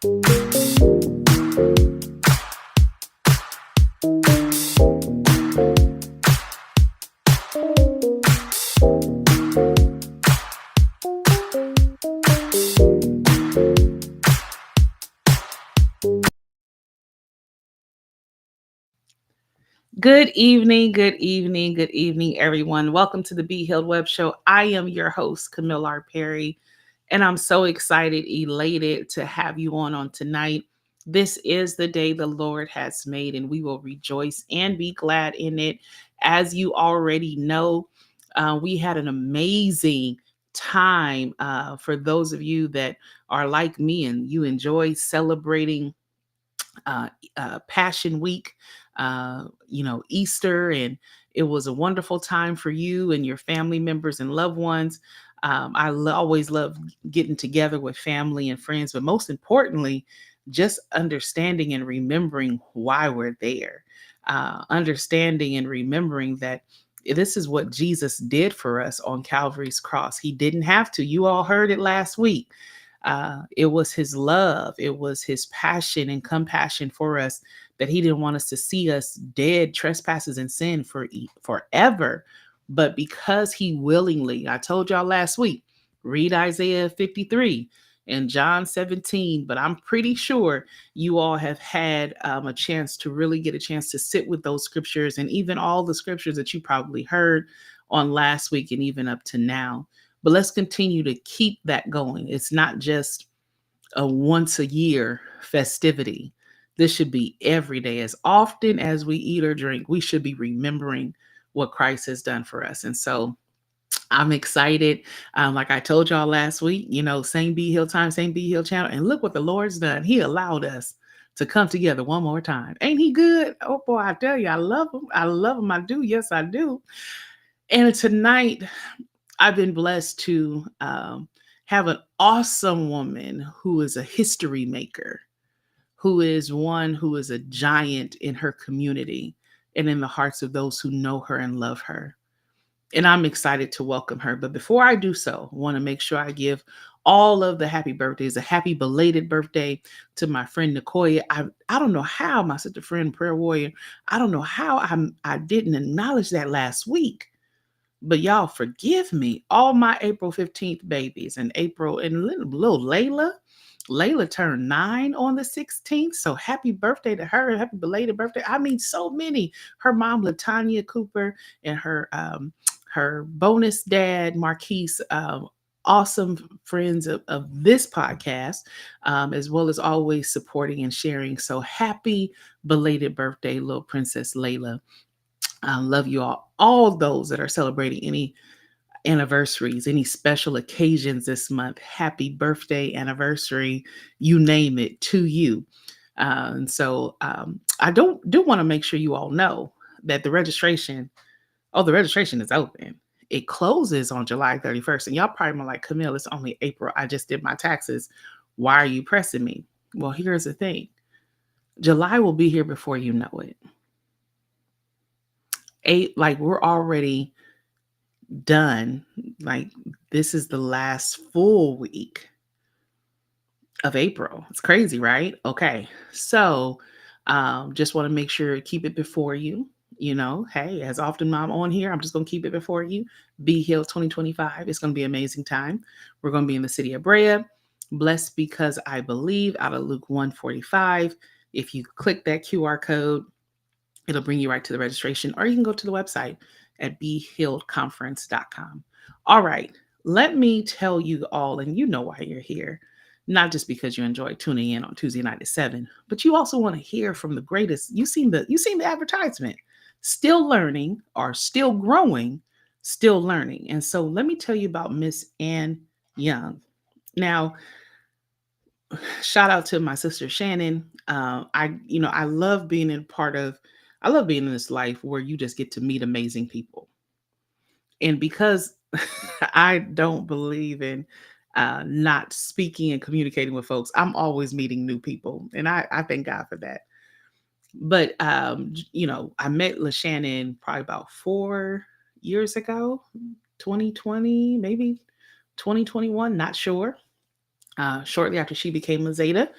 Good evening, good evening, good evening, everyone. Welcome to the Be Healed Web Show. I am your host, Camille R. Perry, and I'm so excited, elated to have you on tonight. This is the day the Lord has made, and we will rejoice and be glad in it. As you already know, we had an amazing time. For those of you that are like me and you enjoy celebrating uh, Passion Week, Easter, and it was a wonderful time for you and your family members and loved ones. Always love getting together with family and friends, but most importantly, just understanding and remembering why we're there. Understanding and remembering that this is what Jesus did for us on Calvary's cross. He didn't have to. You all heard it last week. It was his love, it was his passion and compassion for us, that he didn't want us to see us dead, trespasses and sin forever. But because he willingly, I told y'all last week, read Isaiah 53 and John 17, but I'm pretty sure you all have had a chance to really get a chance to sit with those scriptures and even all the scriptures that you probably heard on last week and even up to now. But let's continue to keep that going. It's not just a once a year festivity. This should be every day. As often as we eat or drink, we should be remembering what Christ has done for us. And so I'm excited. Like I told y'all last week, same Be Heal time, same Be Heal channel. And look what the Lord's done. He allowed us to come together one more time. Ain't he good? Oh boy, I tell you, I love him. I love him. I do. Yes, I do. And tonight, I've been blessed to have an awesome woman who is a history maker, who is one who is a giant in her community and in the hearts of those who know her and love her. And I'm excited to welcome her. But before I do so, I want to make sure I give all of the happy birthdays, a happy belated birthday to my friend Nicoya. I don't know how, my sister friend, prayer warrior, I don't know how I didn't acknowledge that last week. But y'all forgive me, all my April 15th babies and April and little Layla. Layla turned 9 on the 16th. So happy birthday to her. Happy belated birthday. I mean, so many. Her mom, Latanya Cooper, and her bonus dad, Marquise, awesome friends of this podcast, as well as always supporting and sharing. So happy belated birthday, little Princess Layla. I love you all. All those that are celebrating any anniversaries, any special occasions this month, happy birthday, anniversary, you name it, to you. I do want to make sure you all know that the registration is open. It closes on July 31st. And y'all probably like, Camille, it's only April. I just did my taxes. Why are you pressing me? Well, here's the thing. July will be here before you know it. We're already done. Like, this is the last full week of April. It's crazy, right? Okay. So just want to make sure, keep it before you. Hey, as often I'm on here, I'm just going to keep it before you. Be Healed 2025. It's going to be an amazing time. We're going to be in the city of Brea. Blessed because I believe, out of Luke 145. If you click that QR code, it'll bring you right to the registration, or you can go to the website at BeHealedConference.com. All right, let me tell you all, and you know why you're here, not just because you enjoy tuning in on Tuesday night at 7, but you also want to hear from the greatest. You seen the advertisement. Still learning, or still growing, still learning. And so let me tell you about Miss Ann Young. Now, shout out to my sister Shannon. I love being I love being in this life where you just get to meet amazing people. And because I don't believe in not speaking and communicating with folks, I'm always meeting new people. And I thank God for that. But, I met LaShannon probably about 4 years ago, 2020, maybe 2021, not sure. Shortly after she became a Zeta.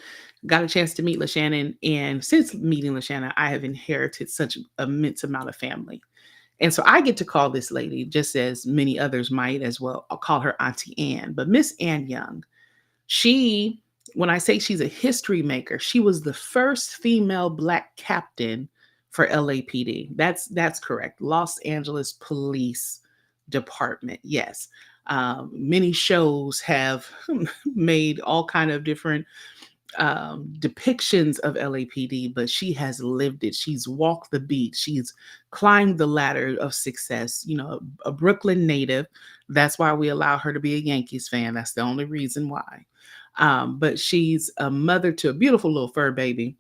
got a chance to meet LaShannon, and since meeting LaShannon, I have inherited such an immense amount of family. And so I get to call this lady, just as many others might as well. I'll call her Auntie Ann, but Miss Ann Young, she, when I say she's a history maker, she was the first female Black captain for LAPD. That's correct. Los Angeles Police Department. Yes. Many shows have made all kind of different depictions of LAPD, but she has lived it. She's walked the beat. She's climbed the ladder of success. You know, a Brooklyn native. That's why we allow her to be a Yankees fan. That's the only reason why. But she's a mother to a beautiful little fur baby.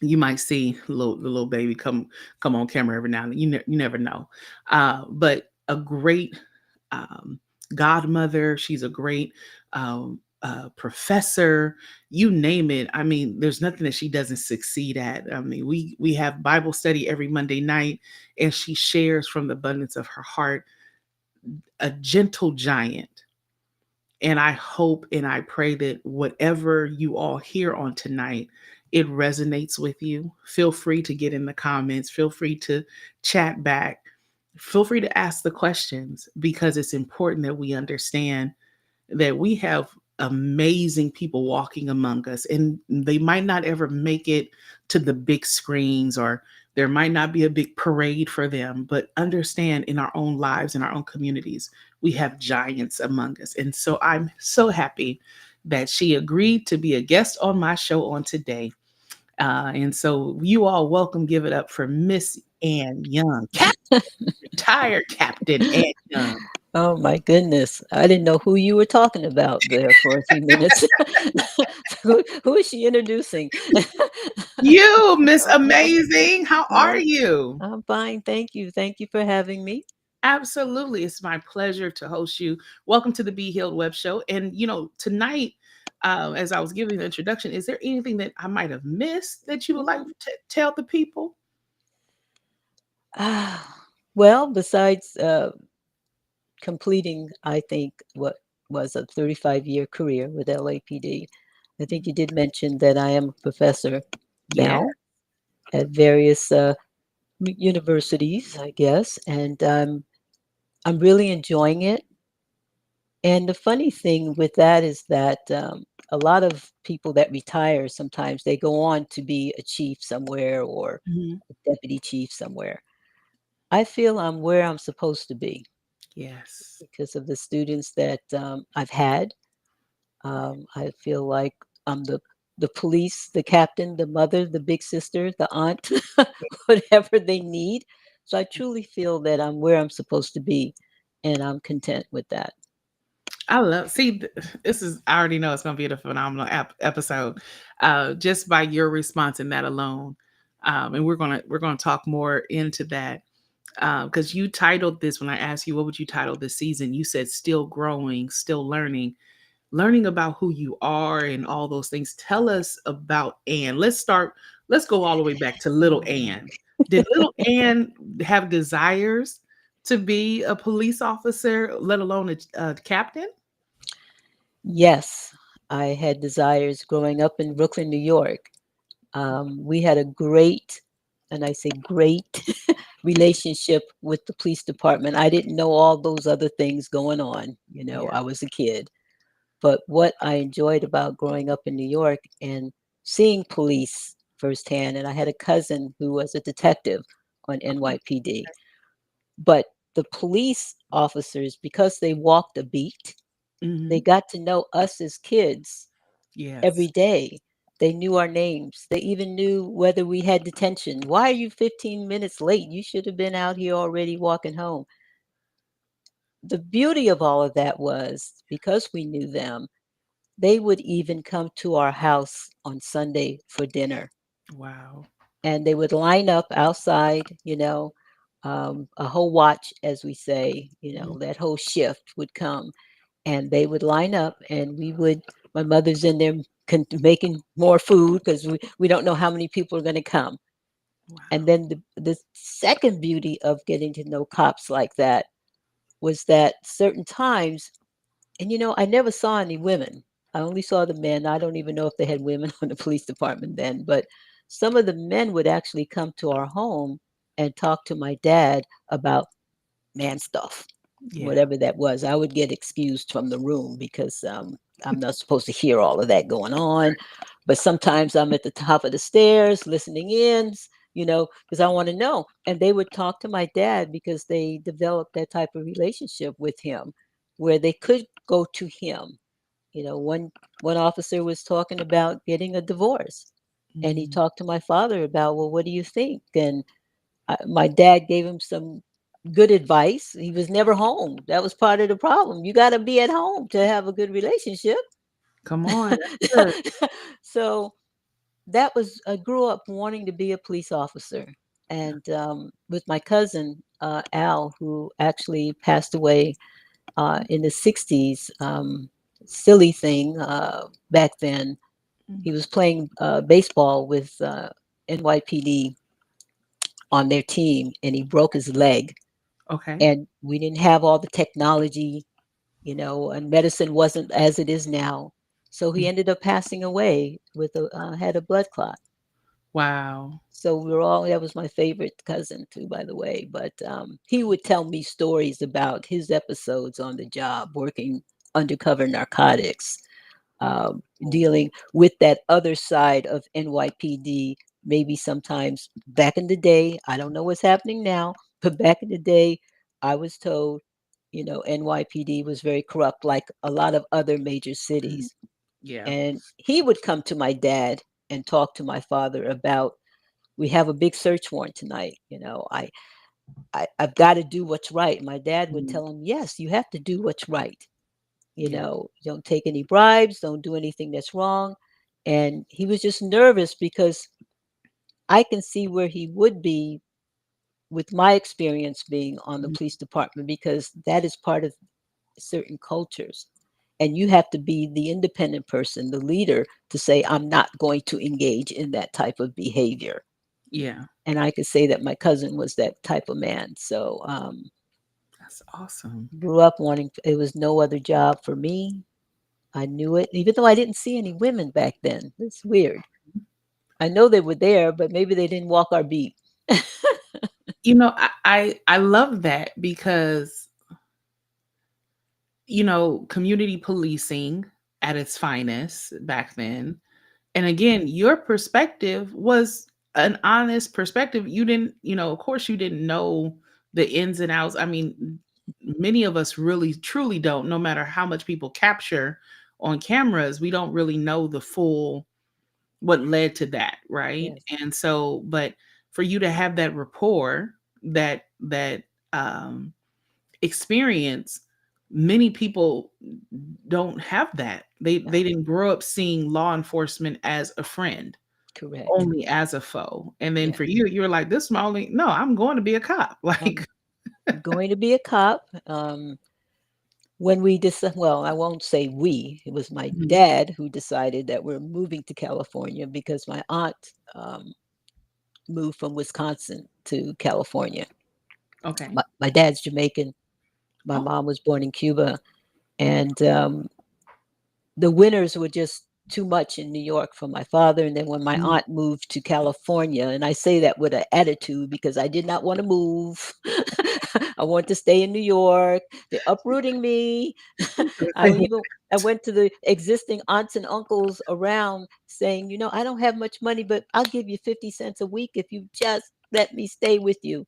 You might see the little baby come on camera every now and then. You never know. But a great um, godmother. She's a great professor. You name it. I mean, there's nothing that she doesn't succeed at. I mean, we have Bible study every Monday night, and she shares from the abundance of her heart. A gentle giant. And I hope and I pray that whatever you all hear on tonight, it resonates with you. Feel free to get in the comments. Feel free to chat back. Feel free to ask the questions, because it's important that we understand that we have amazing people walking among us, and they might not ever make it to the big screens, or there might not be a big parade for them, but understand, in our own lives, in our own communities, we have giants among us. And so I'm so happy that she agreed to be a guest on my show on today. And so you all welcome, give it up for Miss Ann Young, retired Captain Ann Young. Oh my goodness. I didn't know who you were talking about there for a few minutes. Who is she introducing? You, Miss Oh, Amazing, how are oh, you? I'm fine. Thank you. Thank you for having me. Absolutely. It's my pleasure to host you. Welcome to the Be Healed Web Show. And, tonight, as I was giving the introduction, is there anything that I might have missed that you would like to tell the people? Well, besides completing, I think, what was a 35-year career with LAPD, I think you did mention that I am a professor Yeah. now at various universities, I guess, and I'm really enjoying it. And the funny thing with that is that a lot of people that retire sometimes they go on to be a chief somewhere or Mhm. a deputy chief somewhere. I feel I'm where I'm supposed to be Yes. because of the students that I've had. I feel like I'm the police, the captain, the mother, the big sister, the aunt, whatever they need. So I truly feel that I'm where I'm supposed to be, and I'm content with that. I love, see, this is, I already know it's going to be a phenomenal episode, just by your response in that alone. And we're going to talk more into that. Because you titled this, when I asked you what would you title this season, you said still growing, still learning about who you are and all those things. Tell us about Anne. Let's go all the way back to little Anne. Did little Anne have desires to be a police officer, let alone a captain? Yes, I had desires growing up in Brooklyn, New York. We had a great, and I say great, relationship with the police department. I didn't know all those other things going on. Yeah. I was a kid. But what I enjoyed about growing up in New York and seeing police firsthand, and I had a cousin who was a detective on NYPD, but the police officers, because they walked a beat, they Hmm. got to know us as kids every Yes. day. They knew our names. They even knew whether we had detention. Why are you 15 minutes late? You should have been out here already walking home. The beauty of all of that was because we knew them, they would even come to our house on Sunday for dinner. Wow. And they would line up outside, a whole watch, as we say, Mhm. that whole shift would come and they would line up and my mother's in there making more food because we don't know how many people are going to come. And Wow. then the second beauty of getting to know cops like that was that certain times, and I never saw any women. I only saw the men. I don't even know if they had women on the police department then, but some of the men would actually come to our home and talk to my dad about man stuff, Yeah. whatever that was. I would get excused from the room because I'm not supposed to hear all of that going on. But sometimes I'm at the top of the stairs listening in, because I want to know. And they would talk to my dad because they developed that type of relationship with him where they could go to him. One officer was talking about getting a divorce, and he Mm. talked to my father about, well, what do you think? And my dad gave him some good advice. He was never home. That was part of the problem. You got to be at home to have a good relationship. Come on. That's good. So that was, I grew up wanting to be a police officer. And with my cousin, Al, who actually passed away in the 60s, silly thing back then. Mm. He was playing baseball with NYPD on their team, and he broke his leg. Okay. And we didn't have all the technology, and medicine wasn't as it is now. So he Mm. ended up passing away with had a blood clot. Wow. So we were all, that was my favorite cousin too, by the way. But he would tell me stories about his episodes on the job, working undercover narcotics, dealing with that other side of NYPD. Maybe sometimes back in the day, I don't know what's happening now, but back in the day, I was told, NYPD was very corrupt, like a lot of other major Mhm. cities. Yeah. And he would come to my dad and talk to my father about, we have a big search warrant tonight. I've got to do what's right. My dad would Mm. tell him, yes, you have to do what's right. Yeah. Don't take any bribes, don't do anything that's wrong. And he was just nervous because I can see where he would be with my experience being on the Mhm. police department, because that is part of certain cultures. And you have to be the independent person, the leader, to say, I'm not going to engage in that type of behavior. Yeah. And I could say that my cousin was that type of man. So That's awesome. grew up wanting, it was no other job for me. I knew it, even though I didn't see any women back then. It's weird. I know they were there, but maybe they didn't walk our beat. I love that because community policing at its finest back then. And again, your perspective was an honest perspective. You didn't, of course, you didn't know the ins and outs. I mean, many of us really truly don't, no matter how much people capture on cameras, we don't really know the full what led to that, right? Yes, And so, but for you to have that rapport, that um experience, many people don't have that. They no, didn't grow up seeing law enforcement as a friend, correct. only as a foe. And then Yeah. for you, you're like, this is my only, no, I'm going to be a cop. Like, I'm going to be a cop. When we decided, well, I won't say we, it was my mhm, dad who decided that we're moving to California because my aunt moved from Wisconsin to California. okay. My dad's Jamaican. My Oh, mom was born in Cuba. And the winters were just too much in New York for my father. And then when my mm, aunt moved to California, and I say that with an attitude because I did not want to move. I wanted to stay in New York. They're uprooting me. I went to the existing aunts and uncles around saying, I don't have much money, but I'll give you 50 cents a week if you just let me stay with you.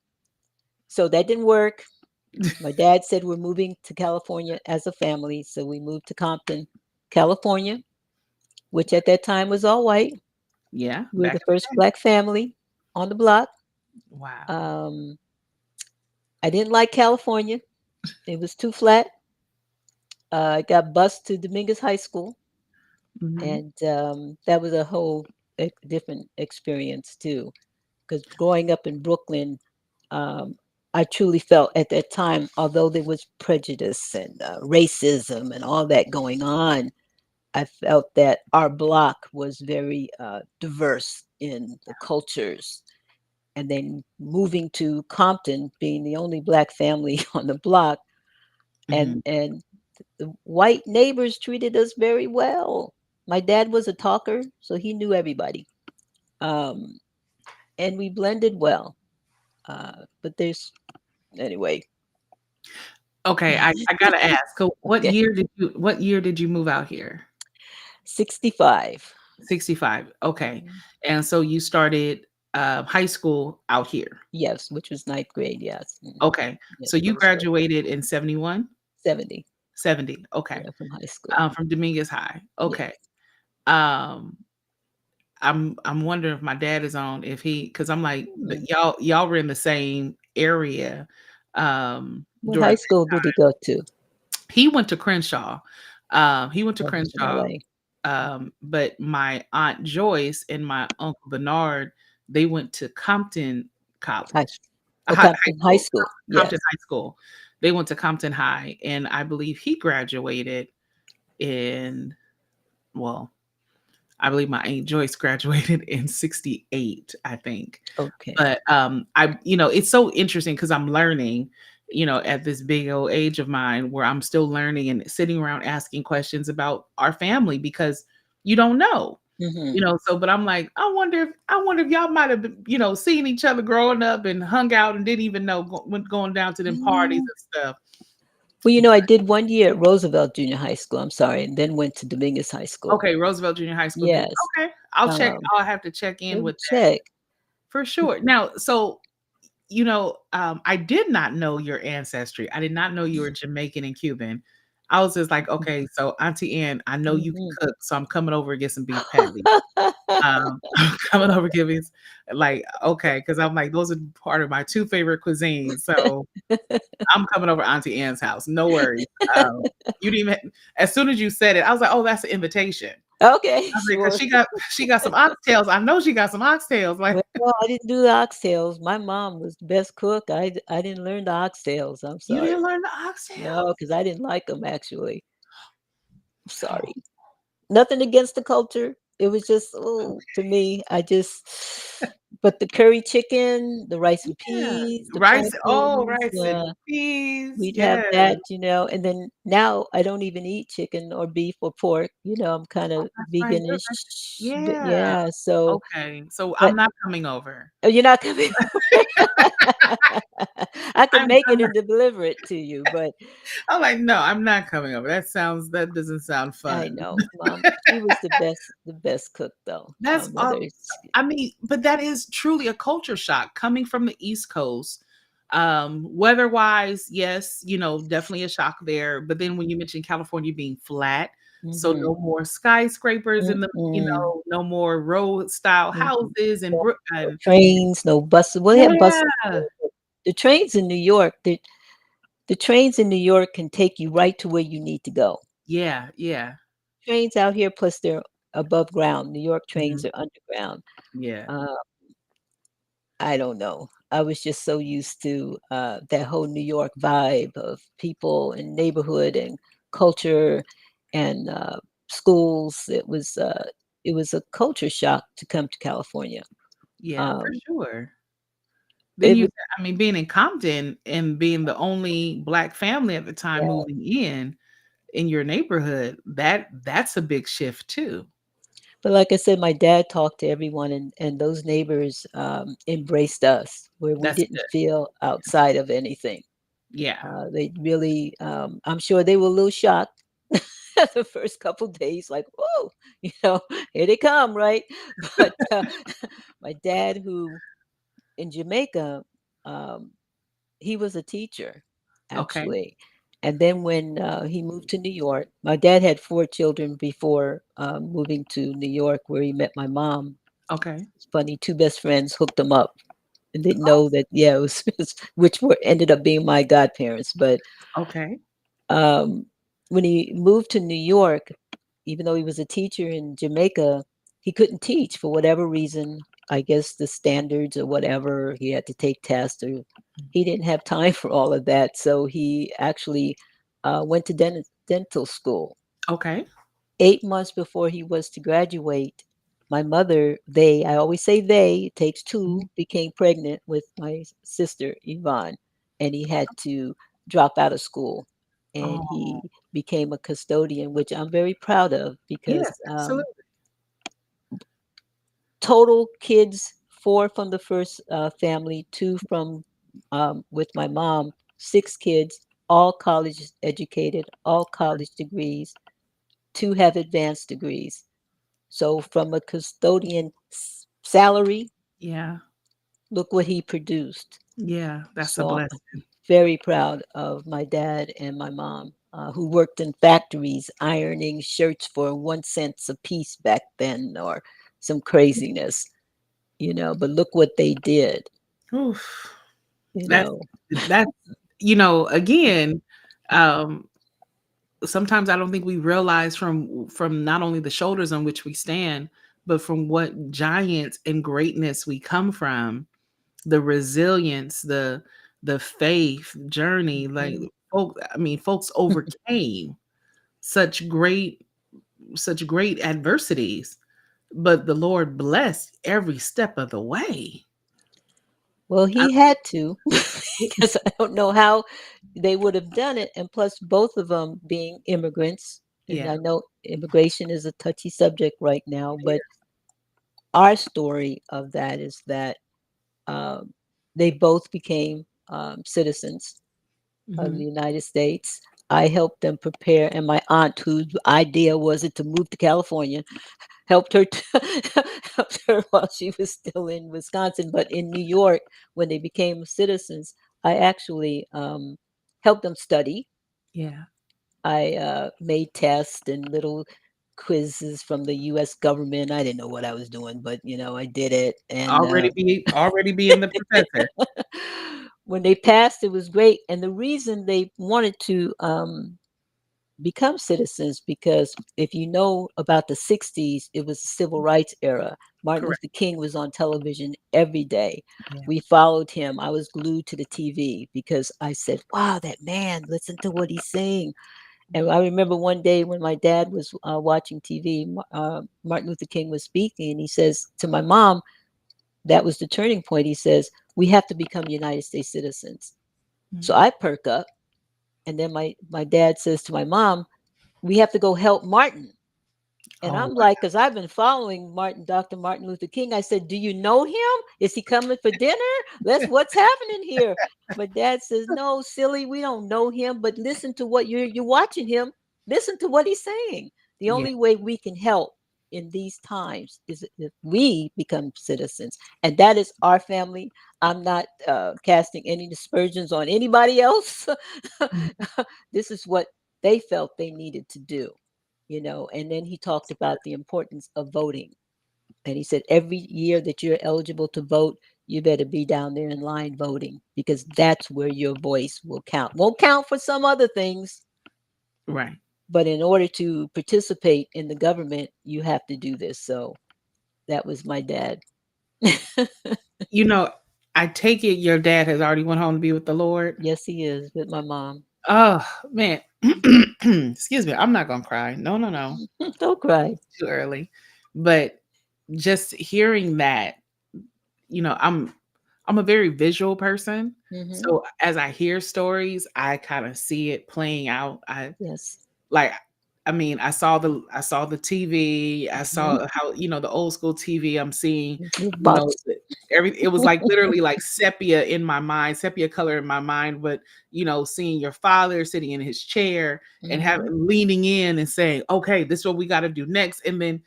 So that didn't work. My dad said we're moving to California as a family, so we moved to Compton, California, which at that time was all white. yeah, We were back the first in black family on the block. the day. Wow. Um, I didn't like California; it was too flat. I got bused to Dominguez High School, Hmm. and that was a whole different experience too. Because growing up in Brooklyn, um, I truly felt at that time, although there was prejudice and racism and all that going on, I felt that our block was very diverse in the cultures. And then moving to Compton, being the only black family on the block, Hmm. and The white neighbors treated us very well. My dad was a talker, so he knew everybody. Um, and we blended well. But there's anyway. Okay, I gotta ask. So Okay. what year did you move out here? 65. 65. Okay. And so you started high school out here. Yes, which was ninth grade. Yes. Okay. Yeah, So you first grade. graduated in 71, 70. 70. Okay. Yeah, from high school. From Dominguez High. Okay. Yes. Um I'm wondering if my dad is on, if he, because I'm like Mm. y'all were in the same area What during high school did he go to? he went to Crenshaw. He went to Oh, he's from Crenshaw. LA. But my aunt Joyce and my uncle Bernard, they went to Compton High, College, oh, high Compton High school, School. Compton Yes. High School. They went to Compton High, and I believe he graduated in, well, I believe my aunt Joyce graduated in 68, I think. Okay. But it's so interesting because I'm learning, at this big old age of mine where I'm still learning and sitting around asking questions about our family because you don't know. Hmm. So but I'm like, I wonder if y'all might have been, seen each other growing up and hung out and didn't even know when going down to them parties Yeah. and stuff. Well, I did 1 year at Roosevelt Junior High School. I'm sorry, and then went to Dominguez High School. Okay, Roosevelt Junior High School did. Yes. Okay. I'll check. Um, I'll have to check in Double with that check. for sure. Now, so I did not know your ancestry. I did not know you were Jamaican and Cuban. I was just like, okay, so Auntie Ann, I know you can Mhm. cook, so I'm coming over to get some beef patty. I'm coming over to get me like, okay, because I'm like, those are part of my two favorite cuisines. So I'm coming over to Auntie Ann's house. No worries. You didn't even, as soon as you said it, I was like, oh, that's an invitation. Okay, I was like, because sure. she got some oxtails. I know she got some oxtails. Like, Well, I didn't do the oxtails. My mom was the best cook. I didn't learn the oxtails. I'm you sorry. didn't learn the No, oxtails? because I didn't like them actually. I'm sorry. Nothing against the culture. It was just, oh, to me, I just, but the curry chicken, the rice and Yeah. peas, the Rice, oh, plantains, rice and peas, we'd have yes. that, and then now I don't even eat chicken or beef or pork. I'm kind Oh, of that's right, veganish, but yeah. yeah. So, Okay, so I'm but not coming over. oh, you're not coming. I could make I'm it not and deliver it to you, but I'm like, "No, I'm not coming over." That doesn't sound I fun. know, Mom. She was the best cook, though. My That's mother is. I mean, but that is truly a culture shock coming from the East Coast. Weather-wise, yes, definitely a shock there, but then when you mentioned California being flat, so Mhm. no more skyscrapers in the Mm-mm. no more road-style Mhm. houses and No Brook no and trains, no buses. Well, they have buses yeah. here, but the trains in New York, the trains in New York can take you right to where you need to go. Yeah, yeah. Trains out here, plus they're above ground. New York trains Mhm. are underground. Yeah. Uh, I don't know. I was just so used to that whole New York vibe of people and neighborhood and culture and schools. It was a culture shock to come to California. Yeah, for Um, sure. Then it you was I mean, being in Compton and being the only Black family at the time yeah. moving in your neighborhood, that's a big shift too. But like I said, my dad talked to everyone, and those neighbors embraced us where we That's didn't good. feel outside of anything. Yeah. They really, I'm sure they were a little shocked the first couple days, like, "Whoa, you know, here they come, right?" But my dad, who in Jamaica, um, he was a teacher, Okay. actually. And then when he moved to New York, my dad had 4 children before moving to New York, where he met my mom. Okay. It's funny, two best friends hooked him up and didn't Oh, know that, yeah, it was, which were ended up being my godparents. But okay. um, when he moved to New York, even though he was a teacher in Jamaica, he couldn't teach for whatever reason. I guess the standards or whatever, he had to take tests or he didn't have time for all of that. So he actually went to dental school. Okay. 8 months before he was to graduate, my mother, I always say they, it takes Mhm. two, became pregnant with my sister, Yvonne, and he had to drop out of school. and Oh, he became a custodian, which I'm very proud of because yes, absolutely. total kids, four from the first family, two from with my mom, six kids, all college educated, all college degrees, two have advanced degrees. So from a custodian salary, Yeah, look what he produced. yeah, that's a So blessing. very proud of my dad and my mom, who worked in factories ironing shirts for 1 cent a piece back then, or some craziness, But look what they did, Oof. you That's know. that's again, um, sometimes I don't think we realize from not only the shoulders on which we stand, but from what giants and greatness we come from, the resilience, the faith journey, like Mhm. folks overcame such great such great adversities, but the Lord blessed every step of the way. Well, I, he had to, because I don't know how they would have done it. And plus, both of them being immigrants, and yeah, I know immigration is a touchy subject right now, but yeah. our story of that is that um, they both became citizens of the Mhm. United States. I helped them prepare, and my aunt, whose idea was it to move to California, helped her helped her while she was still in Wisconsin. But in New York, when they became citizens, I actually helped them study. Yeah. I made tests and little quizzes from the U.S. government. I didn't know what I was doing, but I did it. And Already being the professor. when they passed, it was great. And the reason they wanted to become citizens, because if you know about the 60s, it was the civil rights era. Martin Correct. Luther King was on television every day. Yeah. We followed him. I was glued to the TV because I said, wow, that man, listen to what he's saying. And I remember one day when my dad was watching TV, Martin Luther King was speaking, and he says to my mom, that was the turning point. He says, we have to become United States citizens. So Mhm. I perk up. And then my dad says to my mom, we have to go help Martin. And Oh, I'm like, because I've been following Dr. Martin Luther King. I said, do you know him? Is he coming for dinner? What's happening here? My dad says, no, silly, we don't know him, but listen to what you're watching him. Listen to what he's saying. The yeah. only way we can help in these times is if we become citizens. And that is our family. I'm not casting any dispersions on anybody else. Mhm. This is what they felt they needed to do. And then he talked about the importance of voting. And he said, every year that you're eligible to vote, you better be down there in line voting, because that's where your voice will count. Won't count for some other things, Right. but in order to participate in the government, you have to do this. So that was my dad. You know, I take it your dad has already went home to be with the Lord? Yes, he is, with my mom. Oh, man. Excuse me, I'm not gonna cry. No, no, no. Don't cry. Too early. But just hearing that, I'm a very visual person. Hmm. So as I hear stories, I kind of see it playing out. Yes. Like I saw the TV, I Hmm. saw how, the old school TV, I'm seeing, you know, Box. the it was like literally like sepia in my mind, sepia color in my mind, but seeing your father sitting in his chair and having Hmm. leaning in and saying, "Okay, this is what we got to do next." And then,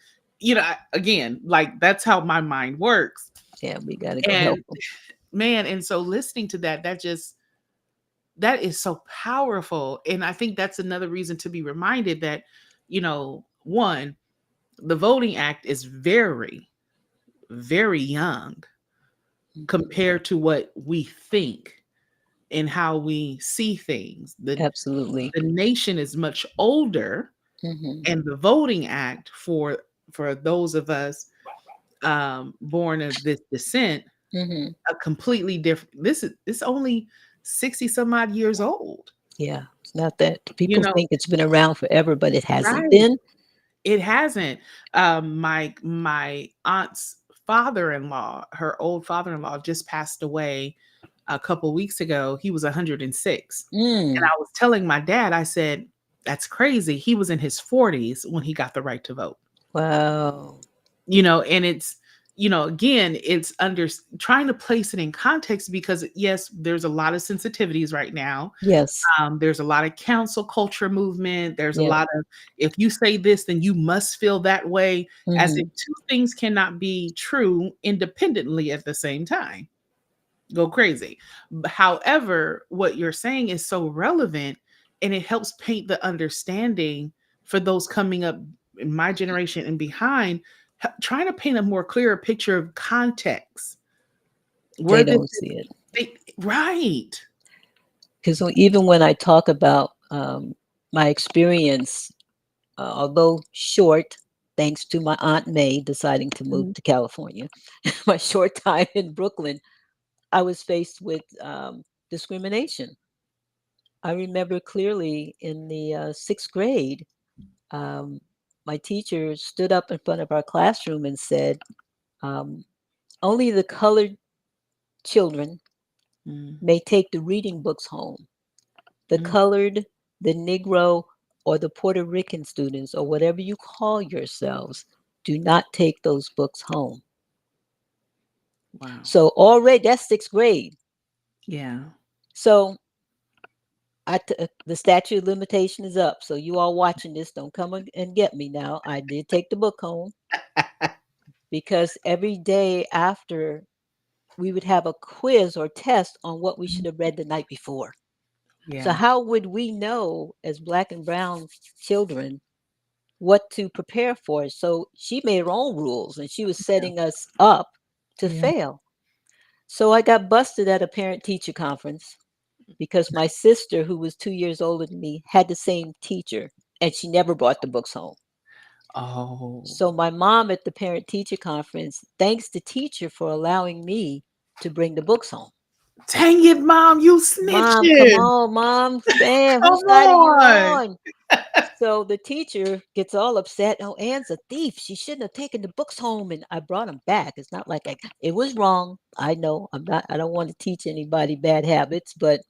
again, like that's how my mind works. Yeah, we got to go help And them. man, and so listening to that, that is so powerful. And I think that's another reason to be reminded that, one, the Voting Act is very, very young Hmm. compared to what we think and how we see things. Absolutely. The nation is much older, Hmm. and the Voting Act for those of us born of this descent, Hmm. a completely different. This only 60 some odd years old. Yeah, it's not that You people know, think it's been around forever, but it hasn't right? been. It hasn't. My aunt's father-in-law, her old father-in-law, just passed away a couple weeks ago, he was 106. And Mm. I was telling my dad, I said, that's crazy. He was in his 40s when he got the right to vote. Wow. And again, it's trying to place it in context because yes, there's a lot of sensitivities right now. Yes. There's a lot of council culture movement. There's a Yeah. lot of, if you say this, then you must feel that way, as if Hmm. two things cannot be true independently at the same time. Go crazy. However, what you're saying is so relevant, and it helps paint the understanding for those coming up in my generation and behind, trying to paint a more clearer picture of context. They Where this don't is, see it. right. Because even when I talk about my experience, although short, thanks to my Aunt May deciding to move Mhm. to California, my short time in Brooklyn, I was faced with discrimination. I remember clearly in the sixth grade, um, my teacher stood up in front of our classroom and said, um, only the colored children Mm, may take the reading books home. The mm, colored, the Negro, or the Puerto Rican students, or whatever you call yourselves, do not take those books home. wow. So already that's sixth grade. Yeah. So the statute of limitation is up. So you all watching this, don't come and get me now. I did take the book home because every day after we would have a quiz or test on what we should have read the night before. So Yeah. how would we know as black and brown children what to prepare for? So she made her own rules and she was Yeah. setting us up to Yeah. fail. So I got busted at a parent teacher conference because my sister, who was 2 years older than me, had the same teacher and she never brought the books home. Oh, So my mom at the parent teacher conference thanks the teacher for allowing me to bring the books home. dang it, mom, you Mom, come snitching. on, mom, man, Come whose side are you on. on? So the teacher gets all upset. Oh, Anne's a thief. She shouldn't have taken the books home. And I brought them back. It's not like it was wrong. I know I'm not, I don't want to teach anybody bad habits. But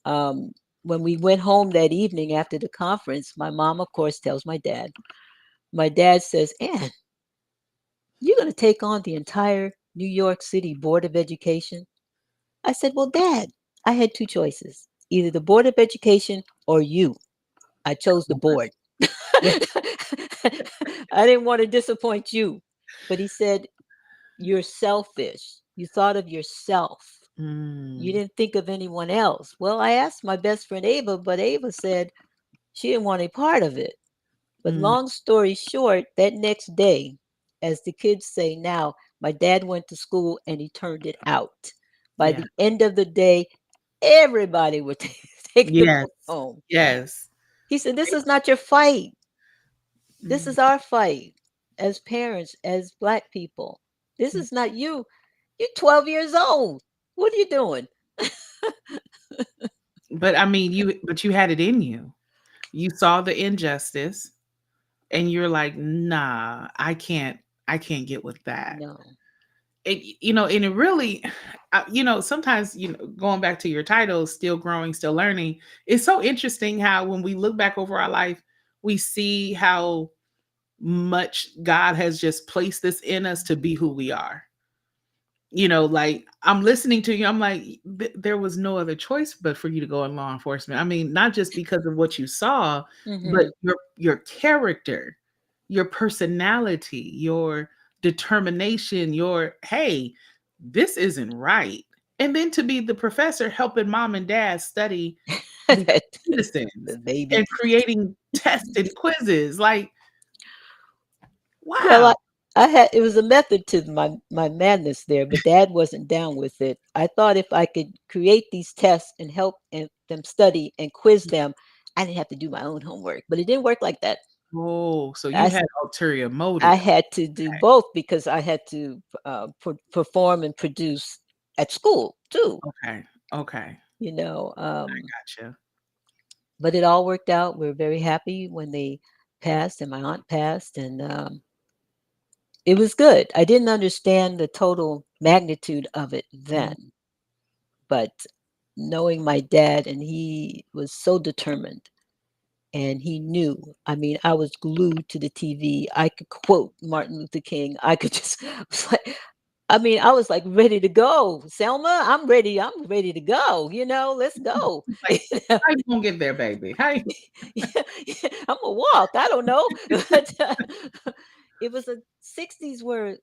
um, when we went home that evening after the conference, my mom, of course, tells my dad. My dad says, Anne, you're going to take on the entire New York City Board of Education? I said, well, Dad, I had two choices, either the Board of Education or you. I chose the board. Yeah. I didn't want to disappoint you. But he said, you're selfish. You thought of yourself. You Mm, didn't think of anyone else. Well, I asked my best friend Ava, but Ava said she didn't want any part of it. But mm, long story short, that next day, as the kids say now, my dad went to school and he turned it out. By yeah. the end of the day, everybody would take the Yes. book home. Yes. He said, this is not your fight. This Mm, is our fight as parents, as black people. This is not you. You're 12 years old. What are you doing? but I mean, you had it in you. You saw the injustice and you're like, "Nah, I can't get with that." No. And it really, sometimes, going back to your title, Still Growing, Still Learning, it's so interesting how when we look back over our life, we see how much God has just placed this in us to be who we are. Like I'm listening to you, I'm like, there was no other choice but for you to go in law enforcement. I mean, not just because of what you saw, but Hmm. your character, your personality, your determination, your hey, this isn't right. And then to be the professor helping mom and dad study, become citizens The baby. and creating tests and quizzes. Like, Well, wow. I had it was a method to my madness there, but Dad wasn't down with it. I thought if I could create these tests and help them study and quiz them, I didn't have to do my own homework. But it didn't work like that. Oh, so I you s- had ulterior I motive. had to do both because I had to perform and produce at school too. Okay. Okay. You know, Gotcha. but it all worked out. We were very happy when they passed and my aunt passed, and it was good. I didn't understand the total magnitude of it Mm, then, but knowing my dad, and he was so determined, and he knew. I mean, I was glued to the TV. I could quote Martin Luther King. I could just, was like, I mean, I was like ready to go. Selma, I'm ready. I'm ready to go. Let's go. Like, how you gonna get there, baby? Hey. Yeah, yeah, I'm gonna walk. I don't know, but it was a '60s where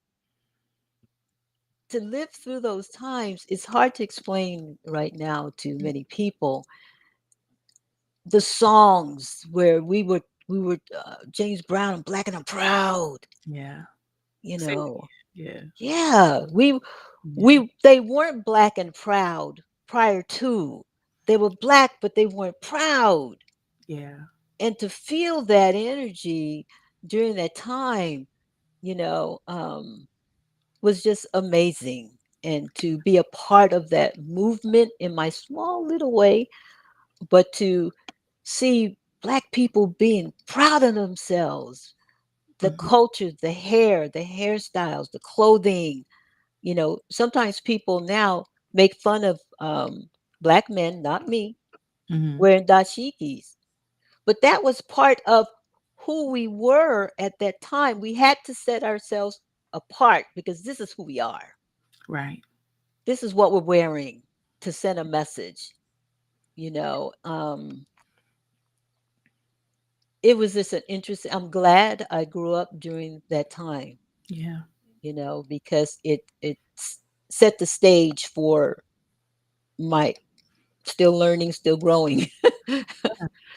to live through those times. It's hard to explain right now to many people. The songs where we were James Brown and Black and I'm Proud, Yeah. you See? know. Yeah. Yeah, we Yeah. we they weren't black and proud prior to. They were black, but they weren't proud. Yeah. And to feel that energy during that time, was just amazing. And to be a part of that movement in my small little way, but to see black people being proud of themselves, the Mhm. culture, the hair, the hairstyles, the clothing. Sometimes people now make fun of black men, not me, Mhm. wearing dashikis, but that was part of who we were at that time. We had to set ourselves apart because this is who we are. Right. This is what we're wearing to send a message. You know, um, it was just an interesting. I'm glad I grew up during that time. Yeah. Because it set the stage for my still learning, still growing,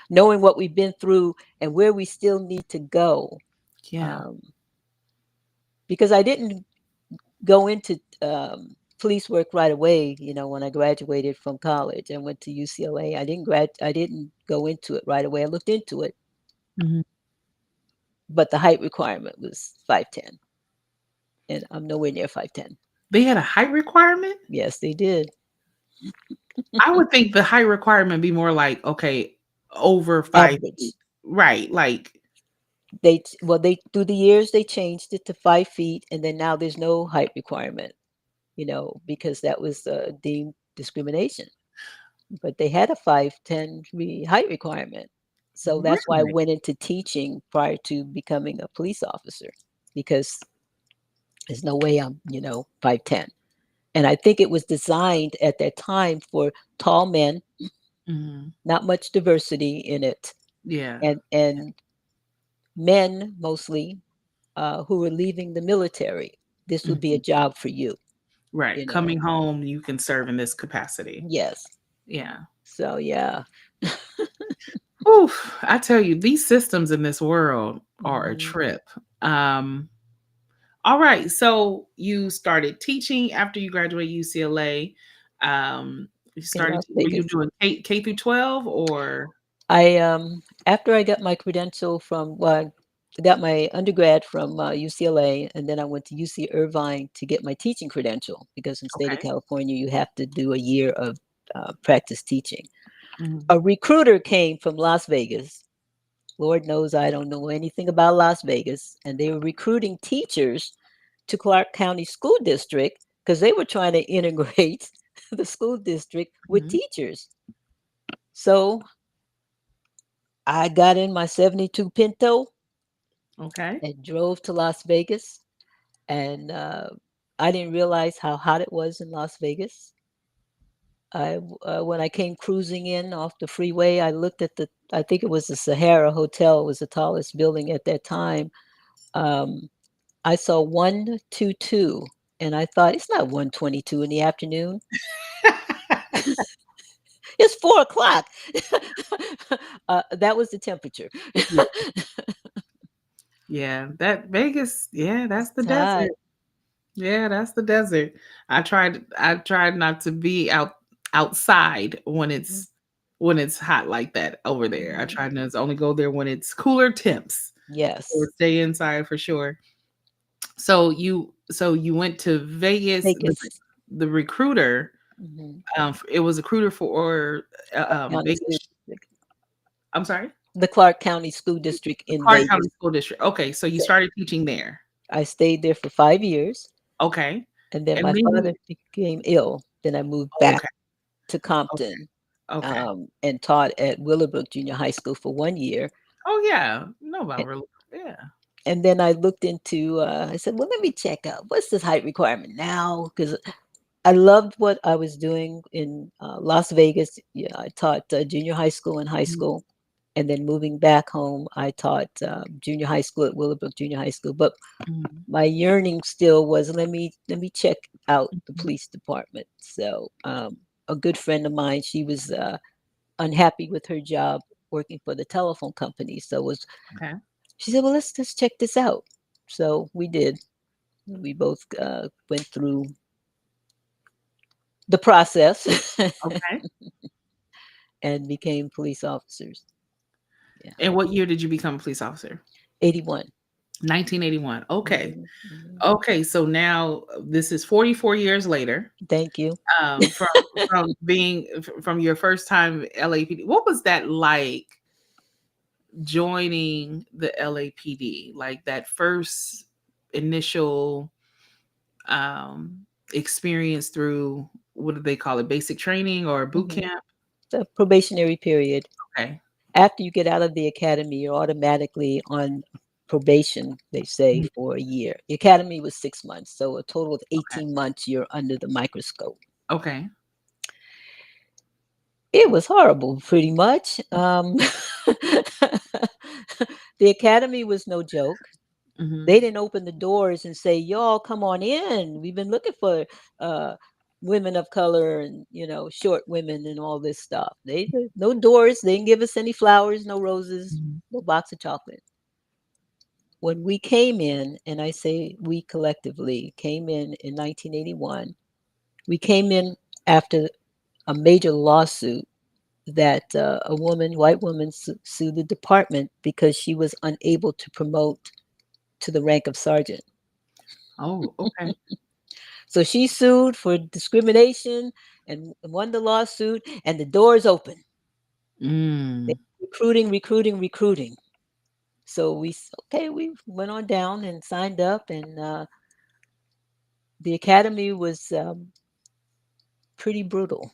knowing what we've been through and where we still need to go. Yeah. Um, because I didn't go into police work right away. When I graduated from college and went to UCLA, I didn't go into it right away. I looked into it, Mhm. but the height requirement was 5'10", and I'm nowhere near 5'10". They had a height requirement? Yes, they did. I would think the height requirement be more like, okay, over 5 feet. Average. Right, like They through the years they changed it to 5 feet, and then now there's no height requirement. Because that was deemed discrimination. But they had a 5'10" height requirement. So that's why I really? went into teaching prior to becoming a police officer, because there's no way I'm, 5'10". And I think it was designed at that time for tall men, Mhm. not much diversity in it, Yeah. and men mostly who were leaving the military. This would be a Mhm. job for you, Right. you Coming know. home, you can serve in this capacity. Yes. Yeah. So yeah. Oof, I tell you, these systems in this world are a Mhm. trip. Um, all right. So you started teaching after you graduated UCLA. You In started, Las were you Vegas. doing K through 12 or? I After I got my credential from well, I got my undergrad from UCLA, and then I went to UC Irvine to get my teaching credential, because in state of Okay. California you have to do a year of practice teaching. Mhm. A recruiter came from Las Vegas. Lord knows I don't know anything about Las Vegas, and they were recruiting teachers to Clark County School District because they were trying to integrate the school district with Mhm. teachers. So I got in my 72 Pinto Okay. and drove to Las Vegas. And I didn't realize how hot it was in Las Vegas. When I came cruising in off the freeway, I looked at I think it was the Sahara Hotel, it was the tallest building at that time. Um, I saw 122, and I thought, it's not 122 in the afternoon. It's 4 o'clock. That was the temperature. Yeah. Yeah. That Vegas, yeah, that's It's the hot. desert. Yeah, that's the desert. I tried not to be outside Mhm, when it's hot like that over there. I mhm. try to only go there when it's cooler temps or Yes. stay inside for sure. So you went to Vegas, Vegas. the recruiter, Mhm. it was a recruiter for Clark County School Vegas. District. I'm sorry? The Clark County School District in Clark County Vegas. School District. Okay, so you So started teaching there. I stayed there for 5 years, Okay. and then And my then you father became ill. Then I moved oh, back. okay. to Okay. Compton, Okay. and taught at Willowbrook Junior High School for 1 year. Oh yeah. No, And, about real. Yeah. and then I looked into, I said, well, let me check out what's this height requirement now? Because I loved what I was doing in Las Vegas. Yeah, I taught junior high school and high Mhm, school. And then moving back home, I taught junior high school at Willowbrook Junior High School. But mhm, my yearning still was let me check out the mhm. police department. So a good friend of mine, she was unhappy with her job working for the telephone company. So was Okay. she said, well, let's check this out. So we did. We both went through the process Okay. and became police officers. Yeah, And what year did you become a police officer? 81. 1981. Okay. Mhm, mhm. Okay. So now this is 44 years later. Thank you. From being from your first time LAPD. What was that like joining the LAPD? Like that first initial um experience through, what do they call it? Basic training or boot Mhm. camp? The probationary period. Okay. After you get out of the academy, you're automatically on probation, they say, Mhm. for a year. The academy was 6 months, so a total of Okay. 18 months you're under the microscope. Okay. It was horrible, pretty much. The academy was no joke. Hmm. They didn't open the doors and say, "Y'all come on in. We've been looking for uh, women of color and short women and all this stuff." No doors. They didn't give us any flowers, no roses, Hmm. no box of chocolate. When we came in, and I say we collectively came in 1981, we came in after a major lawsuit that a woman, white woman, sued the department because she was unable to promote to the rank of sergeant. Oh, okay. So she sued for discrimination and won the lawsuit, and the doors open. They Mm. recruiting, recruiting, recruiting. So okay, we went on down and signed up, and the academy was pretty brutal.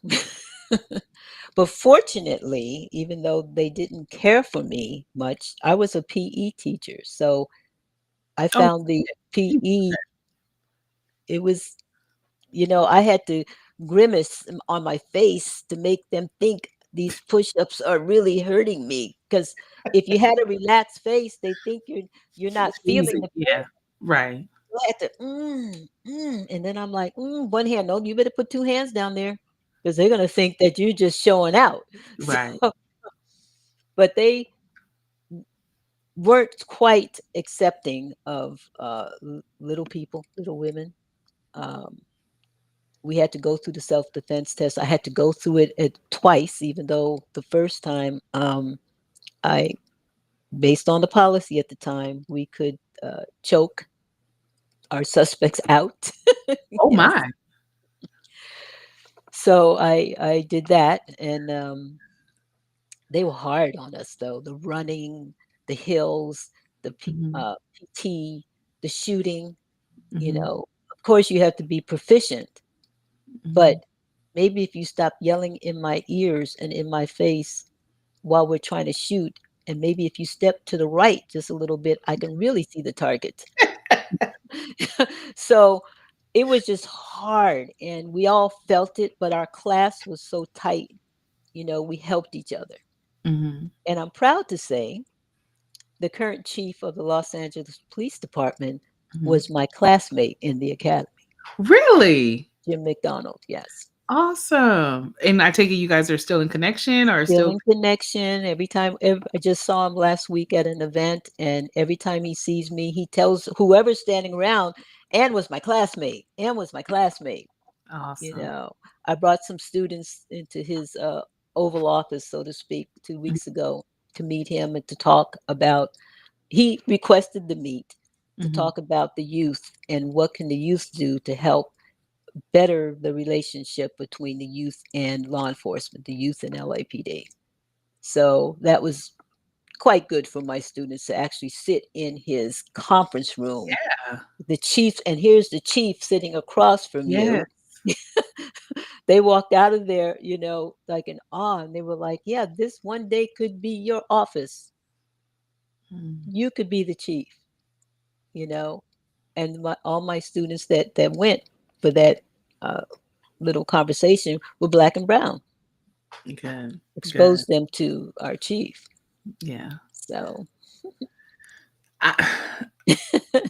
But fortunately, even though they didn't care for me much, I was a PE teacher. So I Oh, found the you- PE, it was, I had to grimace on my face to make them think these push-ups are really hurting me. Because if you had a relaxed face, they think you're not it's feeling easy. the pain. Yeah. Right. So I had to, and then I'm like, one hand. No, you better put two hands down there because they're gonna think that you're just showing out. Right. So, but they weren't quite accepting of little people, little women. Um, we had to go through the self-defense test. I had to go through it twice, even though the first time, I, based on the policy at the time, we could choke our suspects out. Oh Yes. my. So I did that, and they were hard on us though. The running, the hills, the Hmm. PT, the shooting. Hmm. Of course, you have to be proficient, but Hmm. maybe if you stop yelling in my ears and in my face while we're trying to shoot, and maybe if you step to the right just a little bit, I can really see the target. So it was just hard, and we all felt it, but our class was so tight. We helped each other. Hmm. And I'm proud to say the current chief of the Los Angeles Police Department Hmm. was my classmate in the academy, Really? Jim McDonald. Yes. Awesome. And I take it you guys are still in connection or Still still? in connection. Every time, I just saw him last week at an event, and every time he sees me, he tells whoever's standing around, "Ann was my classmate. Ann was my classmate." You Awesome. know, I brought some students into his Oval Office, so to speak, 2 weeks ago to meet him and to talk about. He requested the meet to Hmm. talk about the youth and what can the youth do to help better the relationship between the youth and law enforcement, the youth and LAPD. So that was quite good for my students to actually sit in his conference room. Yeah. The chief, and here's the chief sitting across from Yes. you. They walked out of there, like in awe, and they were like, "Yeah, this one day could be your office. Mm, You could be the chief." You know, and all my students that went for that uh, little conversation were black and brown. good, good. Exposed them to our chief. Yeah. So I,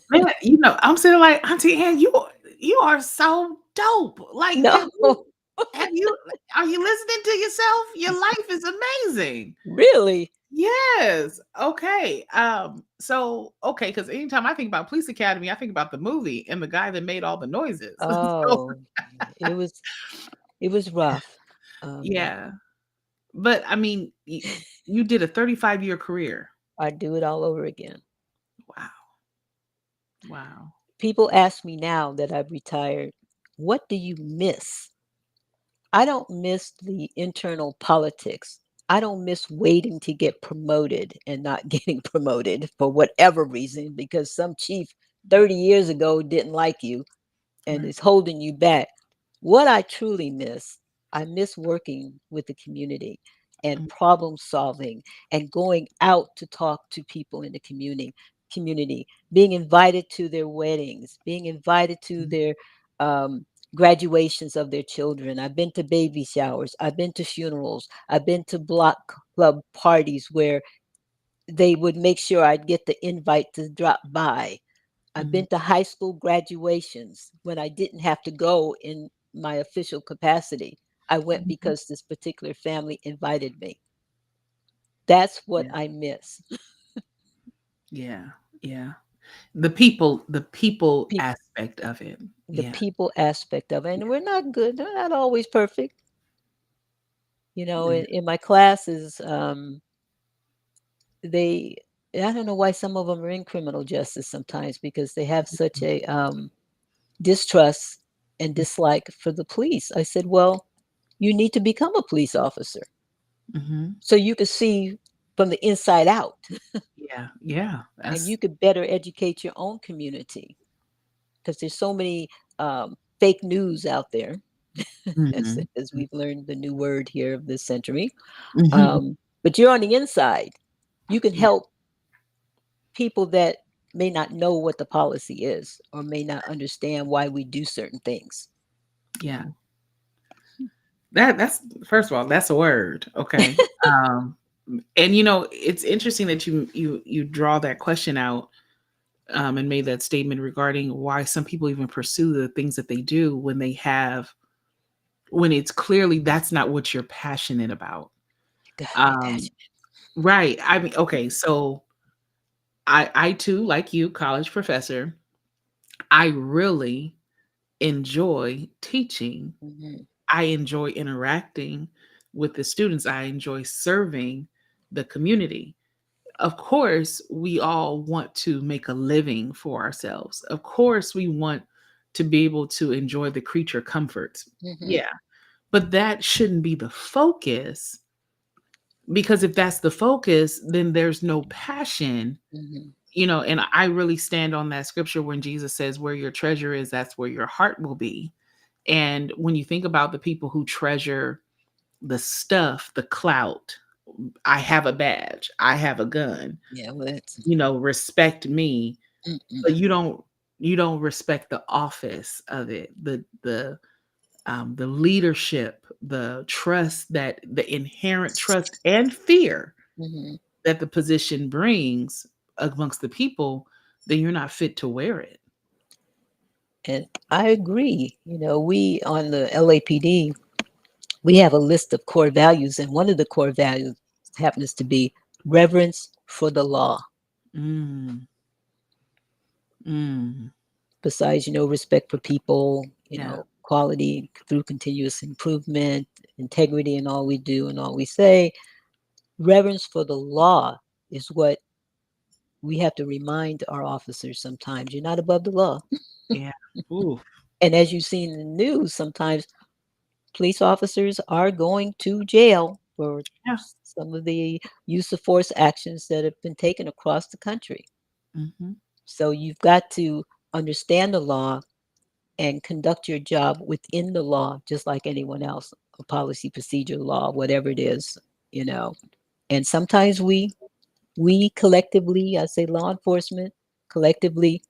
man, I'm sitting like, Auntie Ann, you are so dope. Like, no, have you are you listening to yourself? Your life is amazing. really. Yes. Okay. So okay, because anytime I think about Police Academy, I think about the movie and the guy that made all the noises. So Oh, it was rough. Um, yeah. But I mean, you did a 35-year career. I'd do it all over again. Wow. Wow. People ask me now that I've retired, what do you miss? I don't miss the internal politics. I don't miss waiting to get promoted and not getting promoted for whatever reason because some chief 30 years ago didn't like you and Right. is holding you back. What I truly miss, I miss working with the community and Mm, problem solving and going out to talk to people in the community, being invited to their weddings, being invited to mm, their um, graduations of their children. I've been to baby showers. I've been to funerals. I've been to block club parties where they would make sure I'd get the invite to drop by. I've mm, been to high school graduations when I didn't have to go in my official capacity. I went mhm. because this particular family invited me. That's what Yeah. I miss. Yeah. Yeah. The people Pe- aspect of it. the Yeah. people aspect of it. And we're not good. They're not always perfect. Yeah. In my classes, they, I don't know why some of them are in criminal justice sometimes because they have such a distrust and dislike for the police. I said, well, you need to become a police officer Mhm. so you could see from the inside out Yeah. Yeah. and That's you could better educate your own community because there's so many fake news out there mhm. as we've learned the new word here of this century. Mhm. But you're on the inside, you can Yeah. help people that may not know what the policy is or may not understand why we do certain things. Yeah. That's first of all, that's a word, okay? And it's interesting that you draw that question out, and made that statement regarding why some people even pursue the things that they do when it's clearly that's not what you're passionate about. You gotta be Um, passionate. right. I mean, okay, so I too, like you, college professor, I really enjoy teaching. Hmm. I enjoy interacting with the students. I enjoy serving the community. Of course, we all want to make a living for ourselves. Of course, we want to be able to enjoy the creature comforts. Hmm. Yeah. But that shouldn't be the focus, because if that's the focus, then there's no passion. Hmm. And I really stand on that scripture when Jesus says, where your treasure is, that's where your heart will be. And when you think about the people who treasure the stuff, the clout, I have a badge, I have a gun, Yeah, well, that's respect me, mm-mm, but you don't respect the office of it, the leadership, the trust, that the inherent trust and fear mhm. that the position brings amongst the people, then you're not fit to wear it. And I agree. We on the LAPD, we have a list of core values, and one of the core values happens to be reverence for the law. Mm, mm, Besides, respect for people, yeah, quality through continuous improvement, integrity in all we do and all we say. Reverence for the law is what we have to remind our officers sometimes. You're not above the law. yeah. Ooh, And as you've seen in the news, sometimes police officers are going to jail for yeah. some of the use of force actions that have been taken across the country. Hmm. So you've got to understand the law, and conduct your job within the law, just like anyone else, a policy, procedure, law, whatever it is, you know. And sometimes we collectively, I say law enforcement, collectively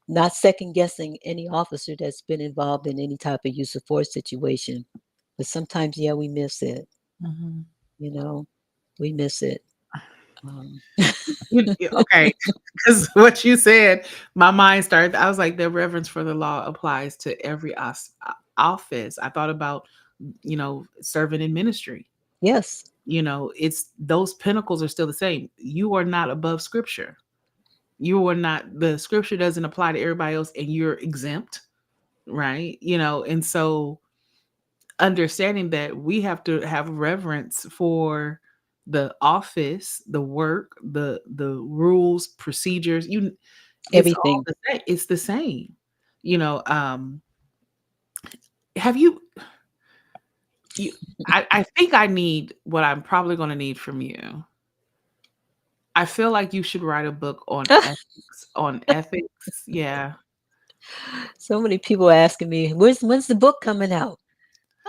not second guessing any officer that's been involved in any type of use of force situation. But sometimes, yeah, we miss it, Mhm. you know, we miss it. Um, Okay, because what you said, my mind started. I was like, the reverence for the law applies to every office. I thought about, serving in ministry. yes, It's those pinnacles are still the same. You are not above Scripture. You are not. The Scripture doesn't apply to everybody else, and you're exempt, right? And so understanding that we have to have reverence for the office, the work, the rules, procedures. It's all everything. the same. It's the same. You know, have you I think I need what I'm probably gonna need from you. I feel like you should write a book on ethics. Yeah. So many people asking me, when's the book coming out?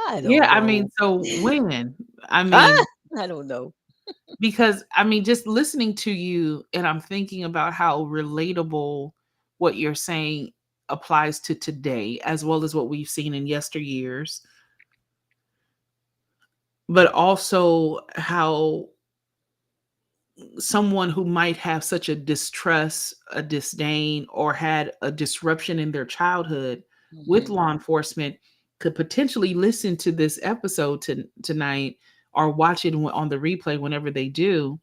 I Yeah, don't I mean, know. so when? I Ah, mean, I don't know. because I mean, just listening to you and I'm thinking about how relatable what you're saying applies to today as well as what we've seen in yesteryears, but also how someone who might have such a distrust, a disdain, or had a disruption in their childhood with Hmm. law enforcement could potentially listen to this episode tonight or watch it on the replay whenever they do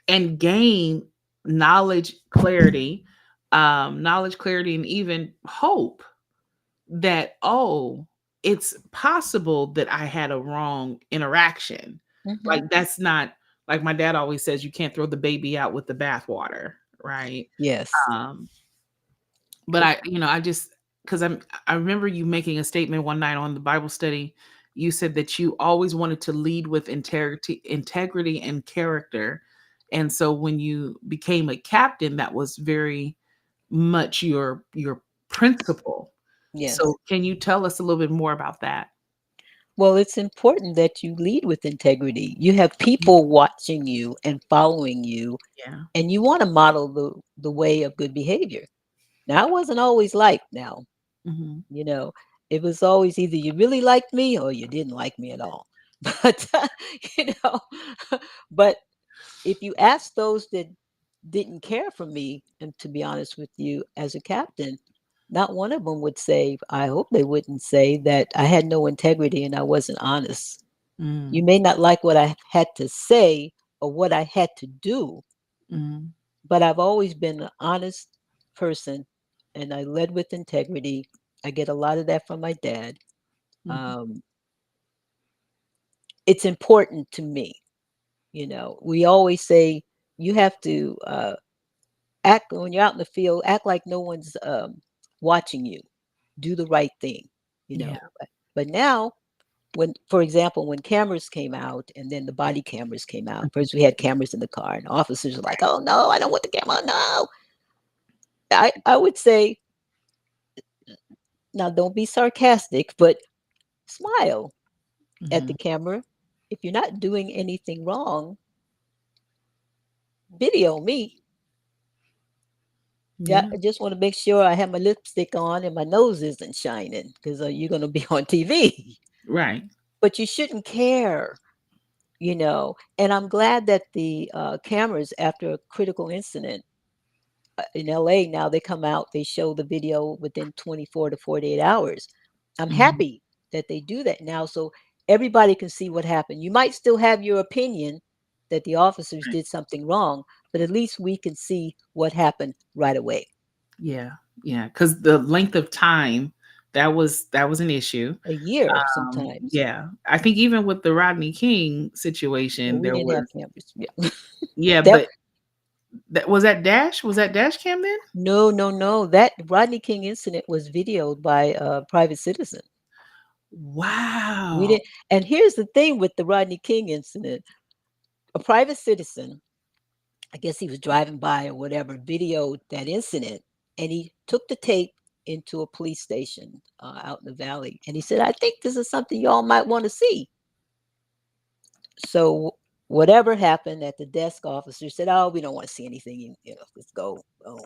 and gain knowledge, clarity, and even hope that, oh, it's possible that I had a wrong interaction. Hmm. Like that's not like my dad always says, you can't throw the baby out with the bathwater, right? Yes. Um, but I just because I remember you making a statement one night on the Bible study. You said that you always wanted to lead with integrity and character. And so when you became a captain, that was very much your principle. Yes. So can you tell us a little bit more about that? Well, it's important that you lead with integrity. You have people watching you and following you, Yeah. and you want to model the way of good behavior. Now, I wasn't always liked now, Mhm. you know. It was always either you really liked me or you didn't like me at all. But you know, but if you ask those that didn't care for me, and to be honest with you, as a captain, not one of them would say, I hope they wouldn't say that I had no integrity and I wasn't honest. You Mm. may not like what I had to say or what I had to do, Mhm. but I've always been an honest person and I led with integrity. I get a lot of that from my dad. Mhm. Um, it's important to me. You know, we always say you have to act when you're out in the field, act like no one's watching you. Do the right thing, you Yeah. know. But now, when, for example, when cameras came out and then the body cameras came out, first we had cameras in the car, and officers were like, "Oh no, I don't want the camera." No, I would say now don't be sarcastic, but smile at the Mhm. camera. If you're not doing anything wrong, video me. Yeah, Yeah. I just want to make sure I have my lipstick on and my nose isn't shining because you're going to be on TV. Right. But you shouldn't care, you know. And I'm glad that the cameras, after a critical incident in LA, now they come out, they show the video within 24 to 48 hours. I'm Mhm. happy that they do that now so everybody can see what happened. You might still have your opinion that the officers Right. did something wrong, but at least we can see what happened right away. Yeah. Yeah. Because the length of time that was an issue. A year sometimes. Yeah. I think even with the Rodney King Well, situation, we there didn't have was cameras. Yeah. yeah, That but that dash cam then? no, no, no. That Rodney King incident was videoed by a private citizen. We Wow. didn't. And here's the thing with the Rodney King incident: a private citizen, I guess he was driving by or whatever, videoed that incident, and he took the tape. into a police station out in the valley. And he said, I think this is something y'all might want to see. So whatever happened at the desk, officer said, oh, we don't want to see anything. Let's go. Oh.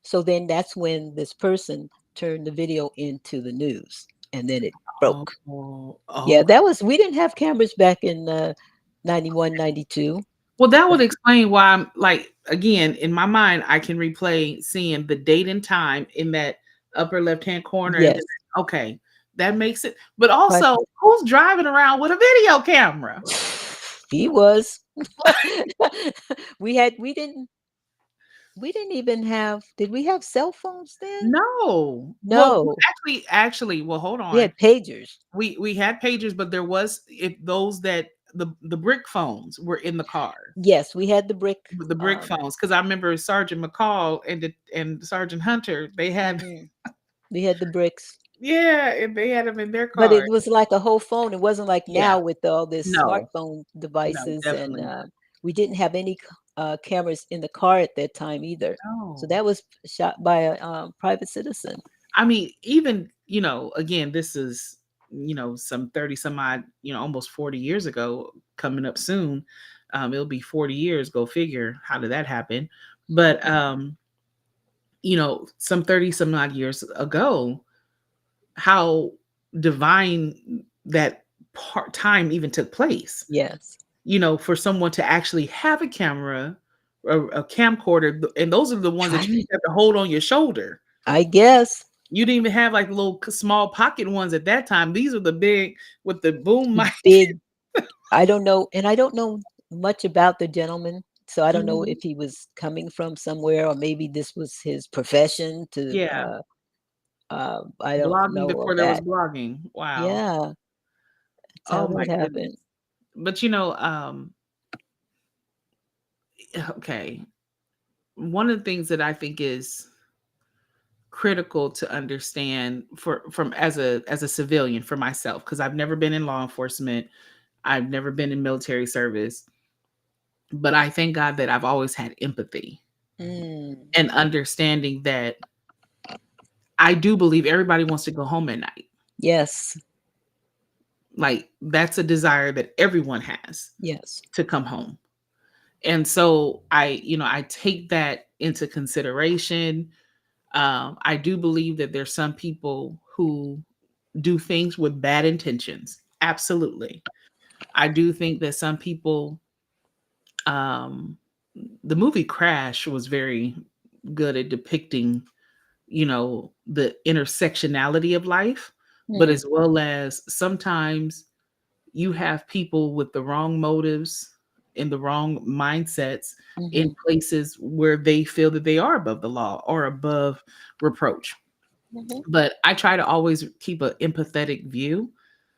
So then that's when this person turned the video into the news, and then it broke. Oh, Yeah, oh. we didn't have cameras back in 91, 92. Well, that would explain why I'm like, again, in my mind, I can replay seeing the date and time in that upper left-hand corner. And then, Yes. okay, that makes it. But But also, who's driving around with a video camera? he was. we had we didn't even have, did we have cell phones then? No. Well, No. actually, well, hold We on. had pagers. We had pagers, but there was if those that the brick phones were in the car. Yes, we had the brick. The brick phones, because I remember Sergeant McCall and Sergeant Hunter, they had Mhm. We had the bricks. yeah, and they had them in their But car. it was like a whole phone. It wasn't like Yeah. now with all this No, smartphone no, devices, and definitely. we didn't have any cameras in the car at that time either. So No. that was shot by a private citizen. I mean, even, again, this is, some 30 some odd, almost 40 years ago, coming up soon. It'll be 40 years, go figure. How did that happen? But some 30 some odd years ago, how divine that part time even took place, Yes, for someone to actually have a camera or a camcorder, and those are the ones that you I, have to hold on your shoulder. I guess You didn't even have like little small pocket ones at that time. These are the big with the boom mic. big. I don't know, and I don't know much about the gentleman, so I don't know if Mhm. he was coming from somewhere or maybe this was his profession. To Yeah, I don't blogging know of before there was that. blogging. Wow. Yeah, that's how Oh that my happened. goodness. But okay. One of the things that I think is critical to understand from as a civilian for myself, because I've never been in law enforcement, I've never been in military service, but I thank God that I've always had empathy Mm, and understanding that I do believe everybody wants to go home at night. yes, Like that's a desire that everyone has, yes. to come home. And so I take that into consideration. I do believe that there's some people who do things with bad intentions. Absolutely. I do think that some people, um, the movie Crash was very good at depicting, the intersectionality of life, but Mm, as well as sometimes you have people with the wrong motives and the wrong mindsets in mhm, places where they feel that they are above the law or above reproach. mhm, But I try to always keep an empathetic view,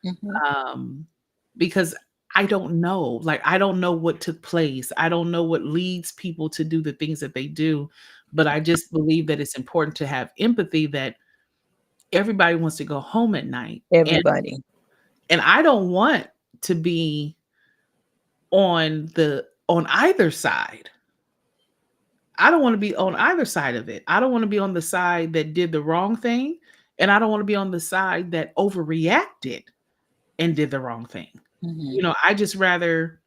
mhm. um, because I don't know. Like, I don't know what took place. I don't know what leads people to do the things that they do. But I just believe that it's important to have empathy that everybody wants to go home at night. Everybody. And I don't want to be on either side. I don't want to be on either side of it. I don't want to be on the side that did the wrong thing, and I don't want to be on the side that overreacted and did the wrong thing. Mhm. I just rather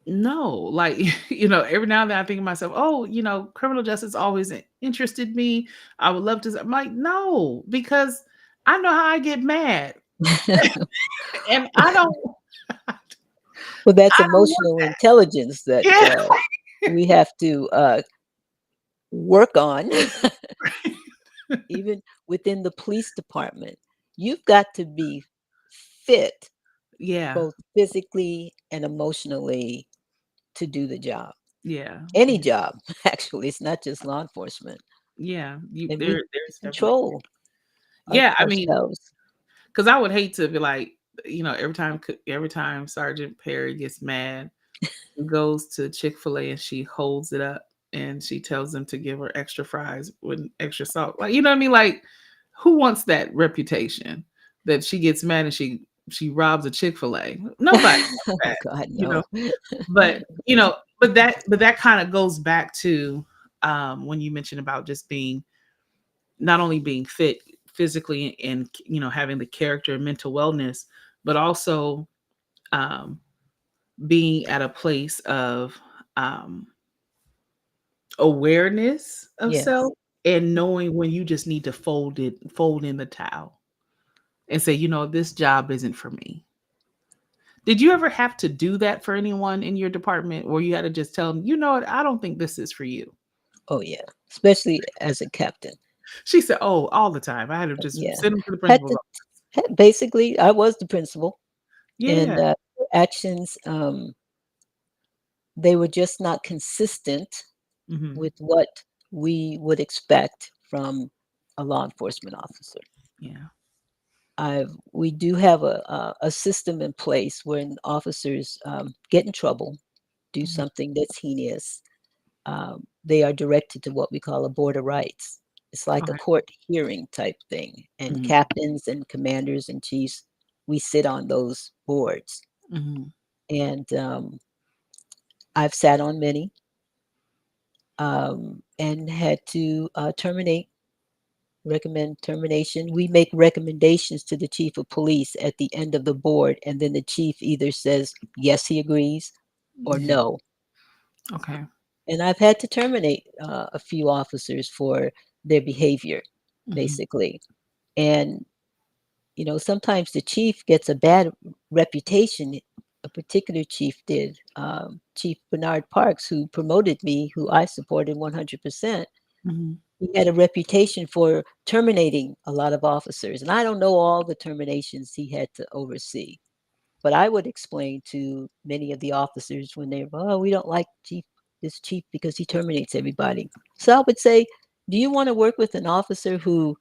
no, like, every now and then I think to myself, oh, criminal justice always interested me. I would love to. I'm like, no, because I know how I get mad, and I don't, Well, that's I don't want emotional intelligence that that. we have to work on, Yeah. even within the police department. You've got to be fit Yeah. both physically and emotionally to do the job. Yeah. Any Yeah. job, actually. It's not just law enforcement. Yeah. You And we there's definitely control yeah, I mean, ourselves. because I would hate to be like, every time Sergeant Perry gets mad, she goes to Chick-fil-A and she holds it up and she tells them to give her extra fries with extra salt. Like, you know what I mean? Like, who wants that reputation that she gets mad and she robs a Chick-fil-A? Nobody wants Oh that, God, you know. no. But but that kind of goes back to when you mentioned about just being not only being fit physically and having the character and mental wellness, but also um, being at a place of um, awareness of Yes. self and knowing when you just need to fold in the towel and say, this job isn't for me. Did you ever have to do that for anyone in your department, or you had to just tell them, what, I don't think this is for you? Oh yeah. Especially as a captain. She said, oh, all the time. I had to just Yeah. send them to the Had principal's to office. basically I was the principal, and Yeah. actions, they were just not consistent Hmm. with what we would expect from a law enforcement officer. Yeah. We do have a system in place when officers get in trouble, do Mhm. something that's heinous. They are directed to what we call a board of rights. It's like a Okay. court hearing type thing, and Hmm. captains and commanders and chiefs, we sit on those boards. Hmm. And I've sat on many, and had to recommend termination. We make recommendations to the chief of police at the end of the board, and then the chief either says yes, he agrees, or Yeah. no. Okay. And I've had to terminate a few officers for their behavior, Hmm. basically. And sometimes the chief gets a bad reputation. A particular chief did, Chief Bernard Parks, who promoted me, who I supported 100%. Hmm. He had a reputation for terminating a lot of officers. And I don't know all the terminations he had to oversee, but I would explain to many of the officers when they were, oh, we don't like this chief because he terminates everybody. So I would say, do you want to work with an officer who,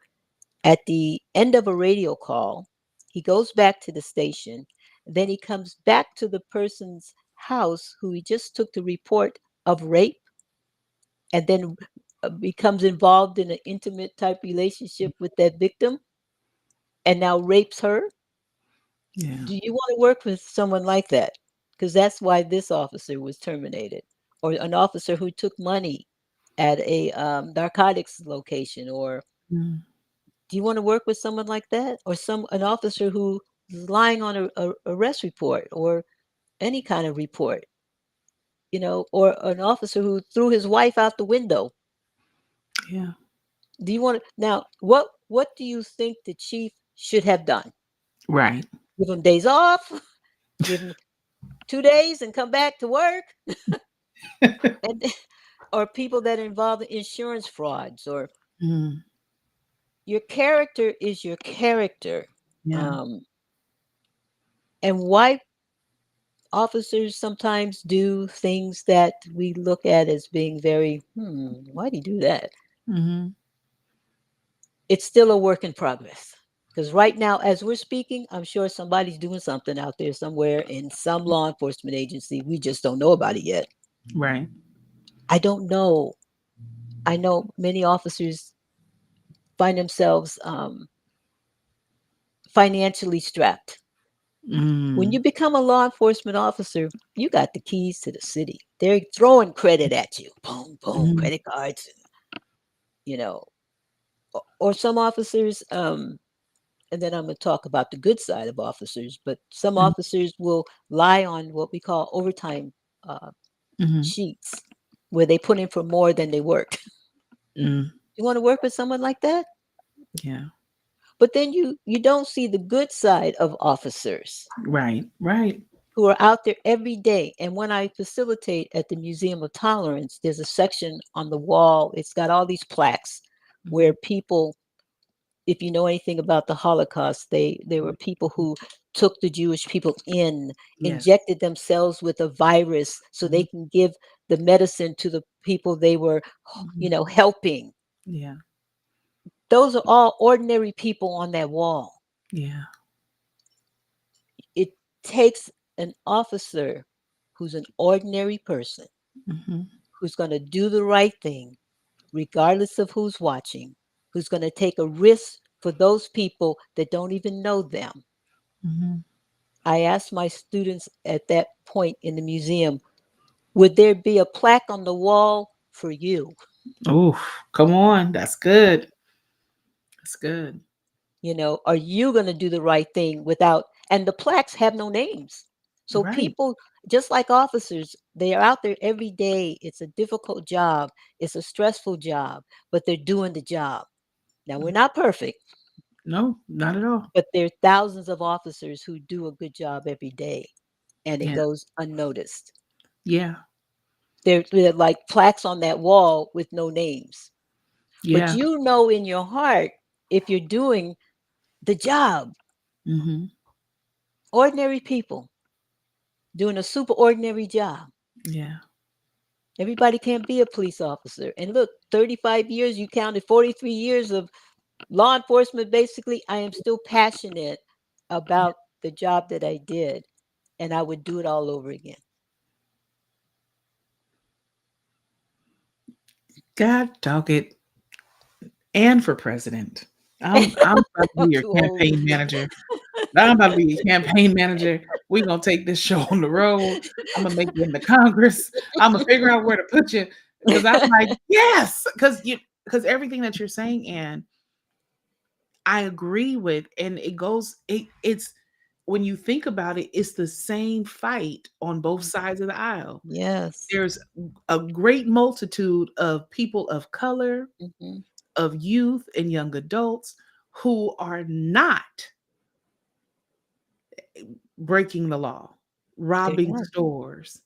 at the end of a radio call, he goes back to the station, then he comes back to the person's house who he just took the report of rape, and then becomes involved in an intimate type relationship with that victim and now rapes her? Yeah. Do you want to work with someone like that? Because that's why this officer was terminated. Or an officer who took money at a narcotics location. Or Mm. do you want to work with someone like that? Or an officer who is lying on a arrest report or any kind of report, or an officer who threw his wife out the window? Yeah. Do you want to now? What do you think the chief should have done? Right. Give him days off? Give him 2 days and come back to work? And or people that are involved in insurance frauds, or Mm. your character is your character. Yeah. um, and why officers sometimes do things that we look at as being very, why do you do that? Hmm. It's still a work in progress, because right now as we're speaking, I'm sure somebody's doing something out there somewhere in some law enforcement agency. We just don't know about it yet. Right. I don't know. I know many officers find themselves financially strapped. When you Mm. become a law enforcement officer, you got the keys to the city. They're throwing credit at you. Boom, boom, Hmm. credit cards, you know. Or some officers, and then I'm going to talk about the good side of officers, but some officers will lie on what we call overtime uh, Hmm. sheets, where they put in for more than they worked. Mm. You want to work with someone like that? Yeah. But then you don't see the good side of officers Right. Right. who are out there every day. And when I facilitate at the Museum of Tolerance, there's a section on the wall. It's got all these plaques Hmm. where people, if you know anything about the Holocaust, they were people who took the Jewish people in, Yes. injected themselves with a virus so they Hmm. can give the medicine to the people they were, Hmm. helping. Yeah. Those are all ordinary people on that wall. Yeah. It takes an officer who's an ordinary person, Hmm. who's going to do the right thing, regardless of who's watching, who's going to take a risk for those people that don't even know them. Hmm. I asked my students at that point in the museum, would there be a plaque on the wall for you? Oof. Come on. That's good. That's good. Are you going to do the right thing without, and the plaques have no names. So Right. people, just like officers, they are out there every day. It's a difficult job. It's a stressful job, but they're doing the job. Now, we're not perfect, No, not at all. but there are thousands of officers who do a good job every day, and it Yeah. goes unnoticed. Yeah. They're like plaques on that wall with no names. But Yeah. in your heart, if you're doing the job, Hmm. ordinary people doing a super ordinary job. Yeah. Everybody can't be a police officer. And look, 35 years, you counted 43 years of law enforcement. Basically, I am still passionate about the job that I did, and I would do it all over again. God dog it. And for president. I'm about to be I'm your too old. campaign manager. I'm about to be your campaign manager. We're gonna take this show on the road. I'm gonna make you into Congress. I'm gonna figure out where to put you. Cause I'm like, yes, because everything that you're saying, and I agree with, and it's when you think about it, it's the same fight on both sides of the aisle. Yes. There's a great multitude of people of color, Hmm. of youth and young adults who are not breaking the law, They're robbing not. stores,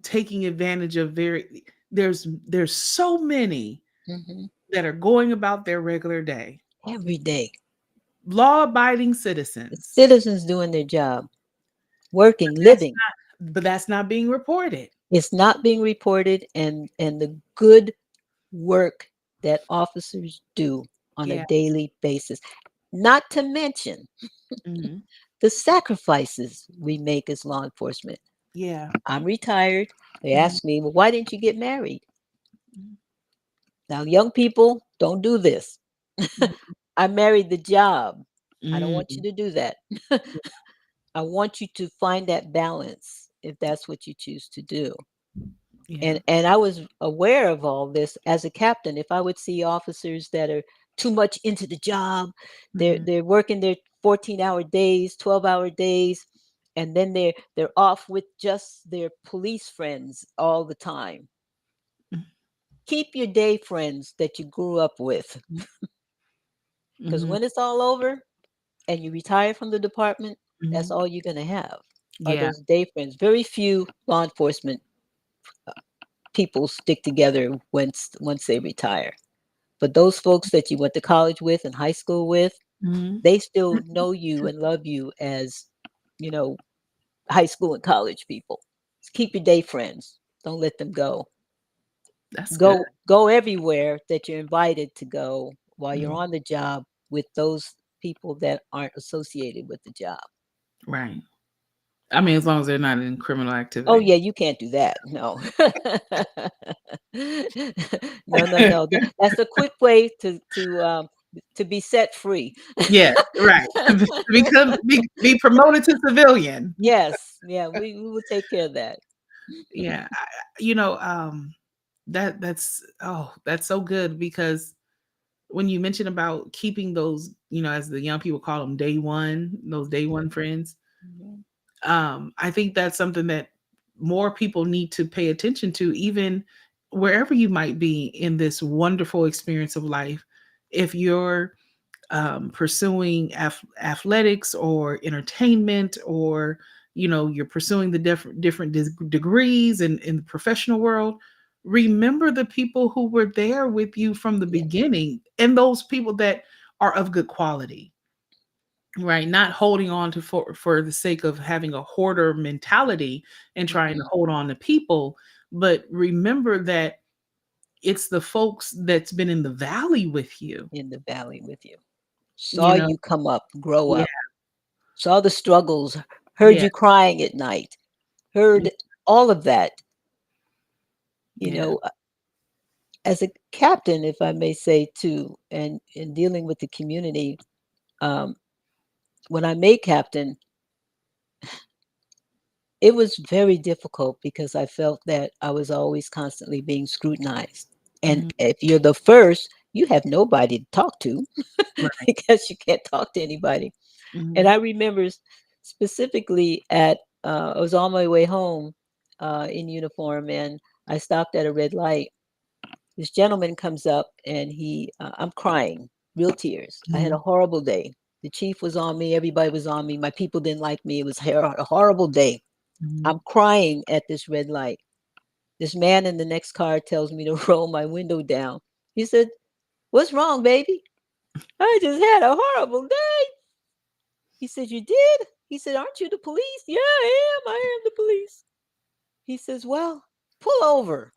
taking advantage of there's so many Hmm. that are going about their regular day, Every day. law-abiding The citizens. citizens doing their job, working, That's living. but that's not being reported. It's not being reported, and the good work that officers do on a Yeah. daily basis. Not to mention Hmm. the sacrifices we make as law enforcement. Yeah. I'm retired. They Hmm. ask me, well, why didn't you get married? Now, young people, don't do this. I married the job. I don't want you Hmm. to do that. I want you to find that balance if that's what you choose to do. Yeah. And I was aware of all this as a captain. If I would see officers that are too much into the job, Hmm. they're working their 14-hour days, 12-hour days, and then they're off with just their police friends all the time. Keep your day friends that you grew up with, because Hmm. when it's all over and you retire from the department, that's Hmm. all you're going to have are Yeah. those day friends. Very few law enforcement people stick together once they retire. But those folks that you went to college with and high school with, Hmm. they still know you and love you as, you know, high school and college people. Keep your day friends. Don't let them go. That's good. Go everywhere that you're invited to go while you're Mhm. on the job with those people that aren't associated with the job. Right. I mean, as long as they're not in criminal Oh activity. yeah, you can't do that. No. No, no, no. That's a quick way to be set free. Yes, right. To be promoted to civilian. Yes, yeah, we will take care of that. Yeah, you know, that's so good because when you mention about keeping those, as the young people call them, day one, those day one friends, Mhm. I think that's something that more people need to pay attention to, even wherever you might be in this wonderful experience of life. If you're pursuing athletics or entertainment, or you're pursuing the different degrees in the professional world, remember the people who were there with you from the Yes. beginning, and those people that are of good quality, right? Not holding on to for the sake of having a hoarder mentality and trying to Mhm. hold on to people, but remember that it's the folks that's been in the valley with you, In the valley with you. you Saw know you come up, grow yeah. up, saw the struggles, heard Yeah. you crying at night, heard all of that. You Yeah. know, as a captain, if I may say too, and in dealing with the community, um, when I made captain, it was very difficult because I felt that I was always constantly being scrutinized. And Mhm. if you're the first, you have nobody to talk to Right. because you can't talk to anybody. And Mhm. I remember specifically at, I was on my way home in uniform, and I stopped at a red light. This gentleman comes up and I'm crying, real tears. I had a Mhm. horrible day. The chief was on me, everybody was on me. My people didn't like me. It was a horrible day. I'm Mhm. crying at this red light. This man in the next car tells me to roll my window down. He said, "What's wrong, baby?" "I just had a horrible day." He said, "You did?" He said, "Aren't you the police?" "Yeah, I am. I am the police." He says, "Well, pull over."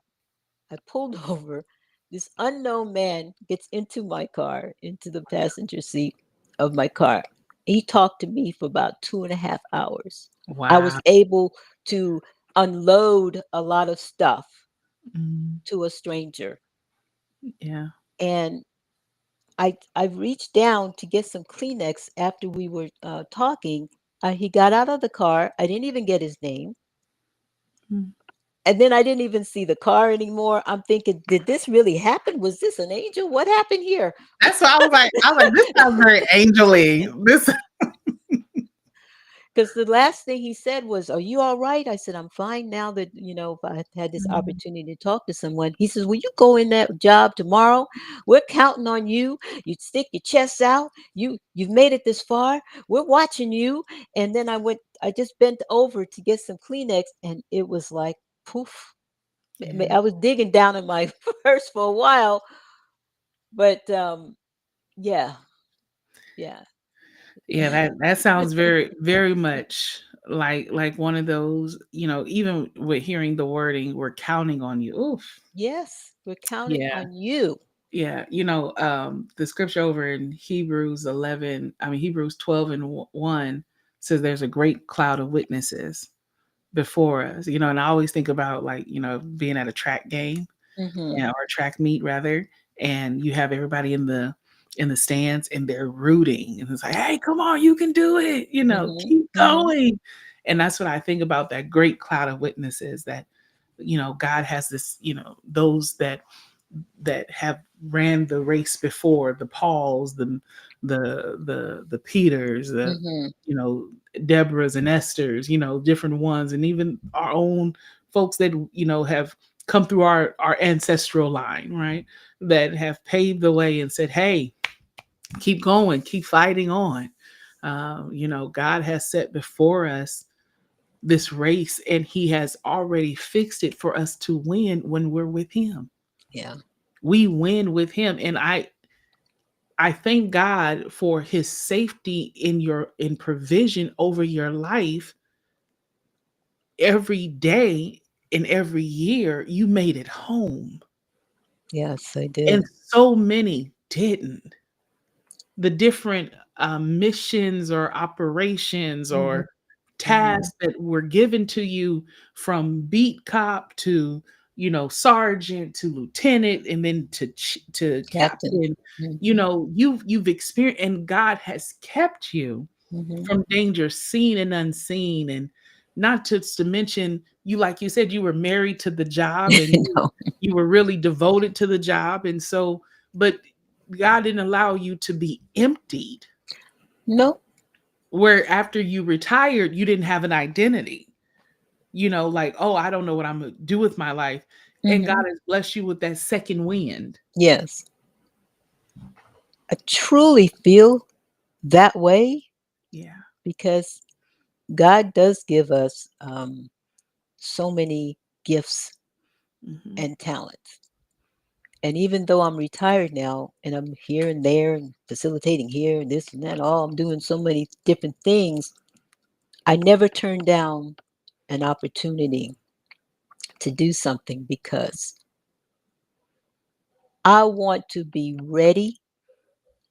I pulled over. This unknown man gets into my car, into the passenger seat of my car. He talked to me for about 2.5 hours. I was Wow. able to unload a lot of stuff Mhm. to a stranger. Yeah. And I reached down to get some Kleenex after we were talking. He got out of the car. I didn't even get his name. Mm. And then I didn't even see the car anymore. I'm thinking, did this really happen? Was this an angel? What happened here? That's why I was like, "This sounds very angel-y." This Because the last thing he said was, "Are you all right?" I said, "I'm fine now that, if I had this Mhm. opportunity to talk to someone." He says, "Will you go in that job tomorrow? We're counting on you. You stick your chest out. You've made it this far. We're watching you." And then I just bent over to get some Kleenex, and it was like poof. Yeah. I was digging down in my purse for a while, but yeah, yeah. Yeah, that sounds very very much like one of those, even with hearing the wording, "We're counting on you." Oof. Yes, we're counting Yeah. on you. Yeah, the scripture over in Hebrews 12 and 1 says there's a great cloud of witnesses before us, and I always think about, like, being at a track game, Mhm. or a track meet rather, and you have everybody in the stands and they're rooting and it's like, "Hey, come on, you can do it, Mhm. keep Mhm. going." And that's what I think about, that great cloud of witnesses, that God has this, those that have ran the race before, the Pauls, the Peters, the Mhm. you know Deborahs and Esthers, different ones, and even our own folks that have come through our ancestral line, right? That have paved the way and said, "Hey, keep going, keep fighting on." God has set before us this race, and He has already fixed it for us to win when we're with Him. Yeah. We win with Him, and I thank God for His safety in provision over your life. Every day and every year you made it home, Yes, I and did. so many didn't. The different missions or operations Mhm. or Mhm. tasks that were given to you, from beat cop to sergeant to lieutenant, and then to Captain. captain. Mhm. You've experienced, and God has kept you Mhm. from danger seen and unseen. And not to mention, you, like you said, you were married to the job, and No. you were really devoted to the job. And so, but God didn't allow you to be emptied, No. where after you retired you didn't have an identity, like, "Oh, I don't know what I'm gonna do with my life." And God Mhm. has blessed you with that second wind. Yes. I truly feel that way Yeah. because God does give us so many gifts Hmm. and talents. And even though I'm retired now and I'm here and there and facilitating here and this and that, all I'm doing so many different things, I never turn down an opportunity to do something because I want to be ready.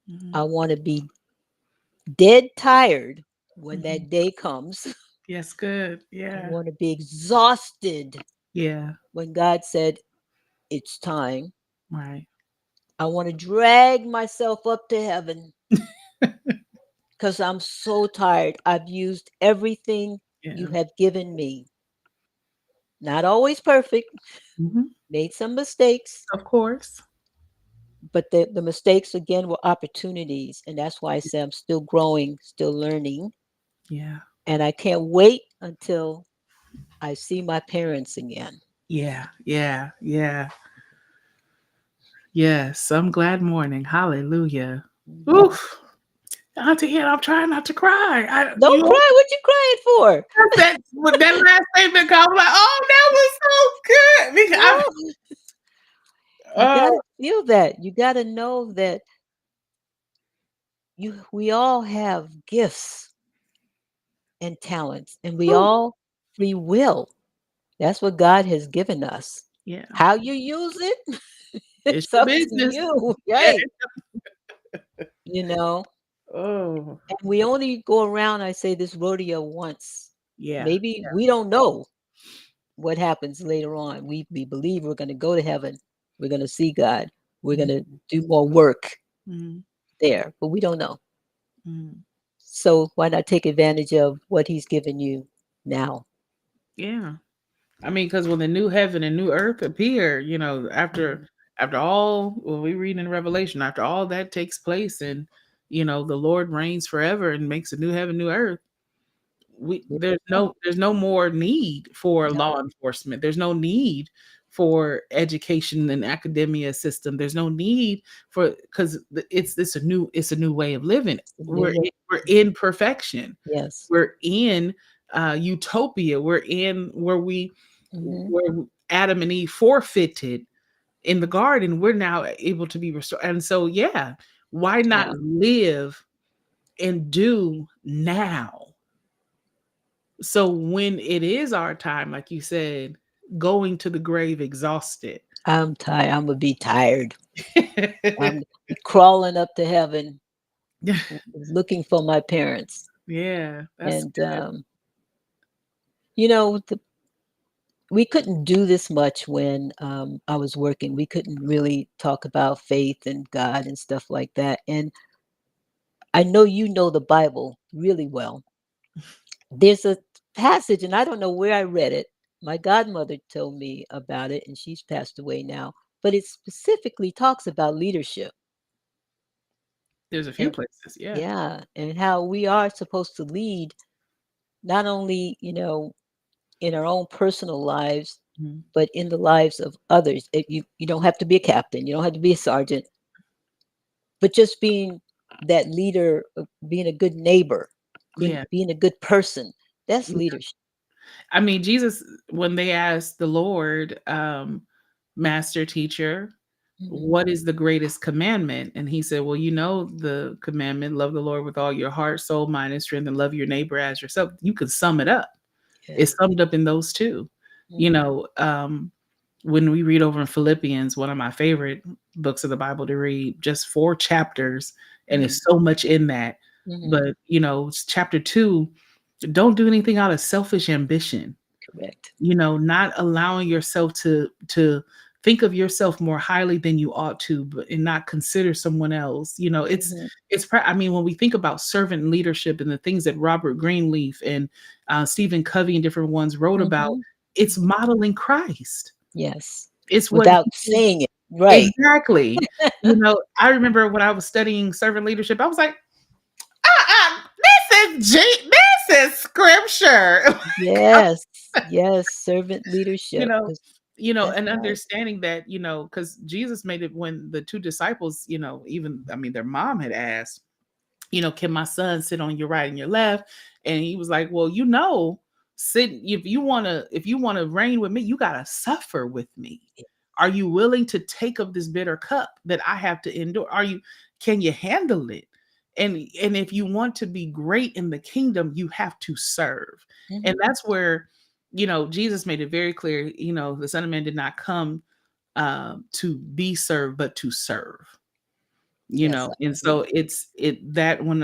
Hmm. I want to be dead tired when Hmm. that day comes. Yes, good. I Yeah. want to be exhausted Yeah. when God said, "It's time." Right. I want to drag myself up to heaven because I'm so tired. I've used everything you Yeah. have given me. Not always perfect, Hmm. made some mistakes, Of course. But the mistakes again were opportunities, and that's why I say I'm still growing, still learning, Yeah. and I can't wait until I see my parents again. Yeah. Yeah. Yeah. Yes. Some glad morning. Hallelujah. Mhm. Oof. Auntie Ann, I'm trying not to cry. Don't cry. What you crying for? That with that last statement come, I'm like, oh, that was so good. Because No, you oh gotta feel that. You gotta know that we all have gifts and talents, and we whew. all free will. That's what God has given us. Yeah. How you use it, It's it's your up to business. you, Yeah. right? You know, Oh. and we only go around, I say, this rodeo once. Yeah. Maybe we don't know what happens later on. We believe we're going to go to heaven. We're going to see God. We're going to Mhm. do more work Mhm. there, but we don't know. Mhm. So why not take advantage of what He's given you now? Yeah. I mean, because when the new heaven and new earth appear, after Mhm. all, well, we read in Revelation, after all that takes place, and the Lord reigns forever and makes a new heaven, new earth. We Yeah. there's no more need for No. law enforcement. There's no need for education and academia system. There's no need for because it's a new way of living. It's a new We're way. we're in perfection. Yes. We're in utopia. We're in Hmm. where Adam and Eve forfeited in the garden. We're now able to be restored. And so, yeah, why not Yeah. live and do now? So when it is our time, like you said, going to the grave exhausted. I'm tired. I'm gonna be tired. I'm crawling up to heaven, looking for my parents. Yeah, that's And good. you know, we couldn't do this much when I was working. We couldn't really talk about faith and God and stuff like that. And I know you know the Bible really well. There's a passage, and I don't know where I read it. My godmother told me about it, and she's passed away now. But it specifically talks about leadership. There's a few And places. Yeah. yeah, and how we are supposed to lead not only, in our own personal lives, Mhm. but in the lives of others. You don't have to be a captain, you don't have to be a sergeant, but just being that leader, being a good neighbor, Yeah. being a good person, that's leadership. I mean, Jesus, when they asked the Lord, Master Teacher, Hmm. what is the greatest commandment? And he said, well, the commandment, love the Lord with all your heart, soul, mind, and strength, and love your neighbor as yourself. You could sum it up. Yeah. It's summed up in those two. You Hmm. know, um, when we read over in Philippians, one of my favorite books of the Bible to read, just 4 chapters, and Hmm. it's so much in that. Hmm. But, chapter 2, don't do anything out of selfish ambition, Correct. not allowing yourself to think of yourself more highly than you ought to, but and not consider someone else. Hmm. I mean, when we think about servant leadership and the things that Robert Greenleaf and Stephen Covey and different ones wrote about, Hmm. it's modeling Christ. Yes. It's what Without he did. saying it. Right. Exactly. I remember when I was studying servant leadership, I was like, this is scripture. Yes. Yes. Servant you leadership. know 'Cause that's and right. understanding that, because Jesus made it when the two disciples, even, I mean, their mom had asked, can my son sit on your right and your left? And he was like, well, sit, if you want to reign with me, you got to suffer with me. Are you willing to take of this bitter cup that I have to endure? Can you handle it? And if you want to be great in the kingdom, you have to serve. And Hmm. that's where, Jesus made it very clear, the Son of Man did not come to be served, but to serve. Yes, I And agree. so it's it that when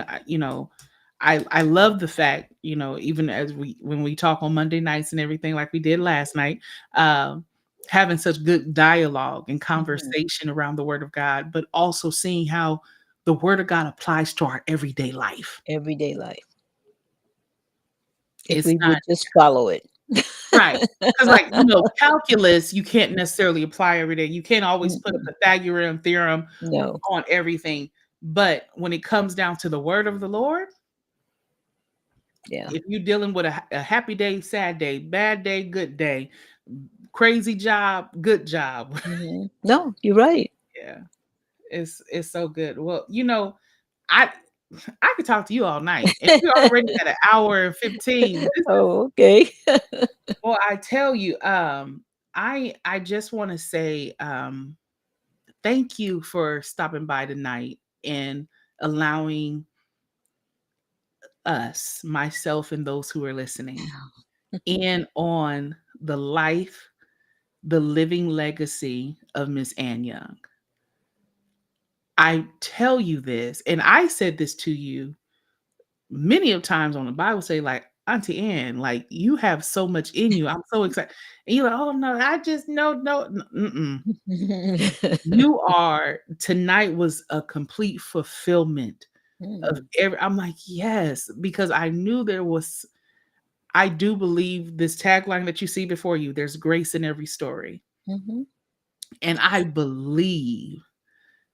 I love the fact, even as when we talk on Monday nights and everything like we did last night, um having such good dialogue and Hmm. conversation around the word of God, but also seeing how the word of God applies to our everyday life. Everyday life. If It's we not would just follow it. Right. Because, like, calculus, you can't necessarily apply every day. You can't always put a Mm-mm. Pythagorean theorem No. on everything. But when it comes down to the word of the Lord, Yeah. if you're dealing with a happy day, sad day, bad day, good day, crazy job, good job. No, you're right. Yeah, it's so good. Well, I I could talk to you all night, and we're already at an hour and 15. This is Oh, okay. well, I tell you, I just want to say thank you for stopping by tonight and allowing us, myself, and those who are listening, in on the life, the living legacy of Miss Ann Young. I tell you this, and I said this to you many of times on the Bible say, like, Auntie Ann, like, you have so much in you. I'm so excited. And you're like, oh no, I just no. Mm-mm. You are tonight was a complete fulfillment of Mm, every. I'm like, yes, because I knew there was. I do believe this tagline that you see before you. There's grace in every story, mhm. and I believe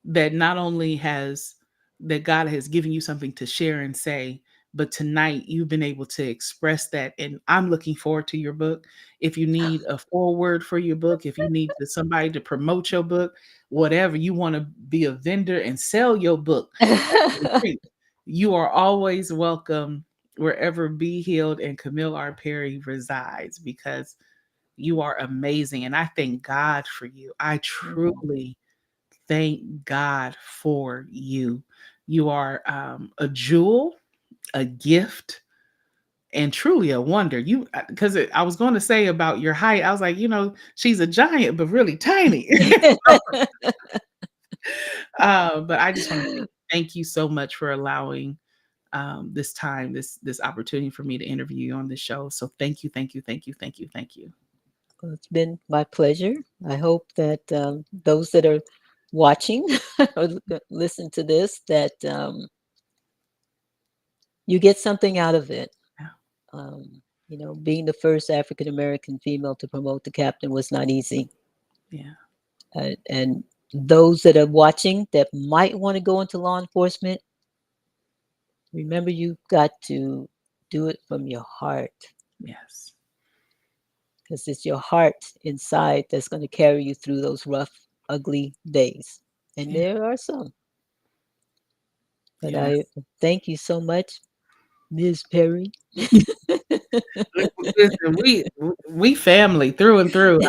that not only has that God has given you something to share and say, but tonight you've been able to express that. And I'm looking forward to your book. If you need a foreword for your book, if you need somebody to promote your book, whatever you want to be a vendor and sell your book at the retreat, you are always welcome wherever Be Healed and Camille R. Perry resides because you are amazing. And I thank God for you. I Mm, truly thank God for you. You are a jewel, a gift, and truly a wonder. You because I was going to say about your height, I was like, she's a giant, but really tiny. But I just want to say thank you so much for allowing this time, this opportunity for me to interview you on this show. So thank you, thank you, thank you, thank you, thank you. Well, it's been my pleasure. I hope that those that are watching or listen to this, that you get something out of it. Yeah, Um, being the first African American female to promote the captain was not easy. yeah, And those that are watching that might want to go into law enforcement, remember you've got to do it from your heart yes, because it's your heart inside that's going to carry you through those rough, ugly days. And yeah, there are some. But yes. I thank you so much, Ms. Perry. Listen, we family through and through.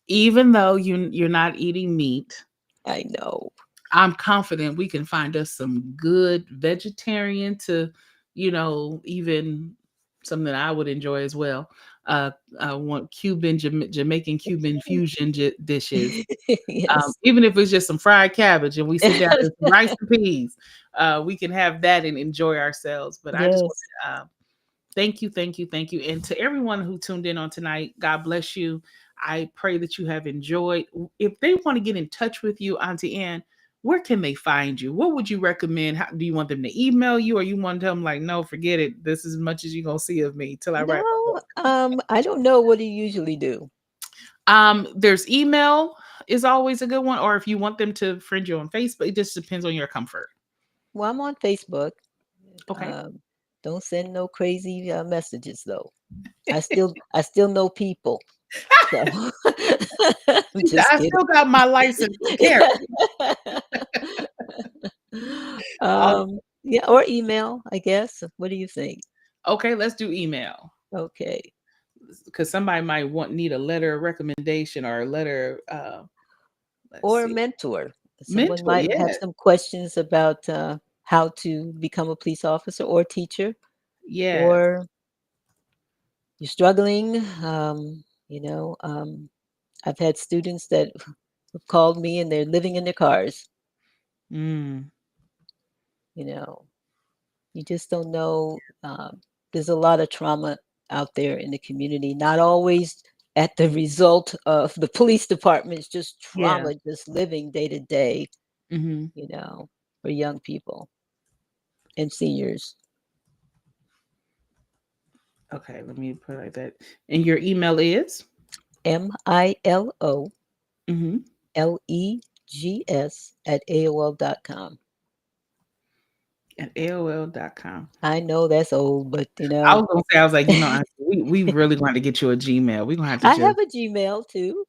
Even though you're not eating meat, I know. I'm confident we can find us some good vegetarian to, even something that I would enjoy as well. Uh, I want Jamaican Cuban fusion dishes. Yes. Even if it's just some fried cabbage and we sit down with some rice and peas, we can have that and enjoy ourselves. But I just want Yes. to thank you, thank you, thank you. And to everyone who tuned in on tonight, God bless you. I pray that you have enjoyed. If they want to get in touch with you, Auntie Ann, where can they find you? What would you recommend? How, do you want them to email you or you want to tell them, like, no, forget it. This is as much as you're going to see of me till I write my No, book? I don't know what do you usually do. There's email is always a good one. Or if you want them to friend you on Facebook, it just depends on your comfort. Well, I'm on Facebook. Okay. Um, don't send no crazy messages though. I still know people. So I'm She said, just I kidding. still got my license to carry. Yeah, or email, I guess. What do you think? Okay, let's do email. Okay. Because somebody might need a letter of recommendation or a letter. Let's Or a see, mentor. Someone mentor. might have Yes, some questions about how to become a police officer or teacher, yes, or you're struggling. I've had students that have called me and they're living in their cars. mm, You know, you just don't know. There's a lot of trauma out there in the community, not always at the result of the police departments, just yeah. trauma, just living day to day, Hmm. for young people and seniors. Okay, let me put it like that. And your email is MILOLEGS mm-hmm, at AOL.com. at AOL.com. I know that's old, but I was gonna say, I was like, we really going to get you a Gmail. We're gonna have to I just have a Gmail too.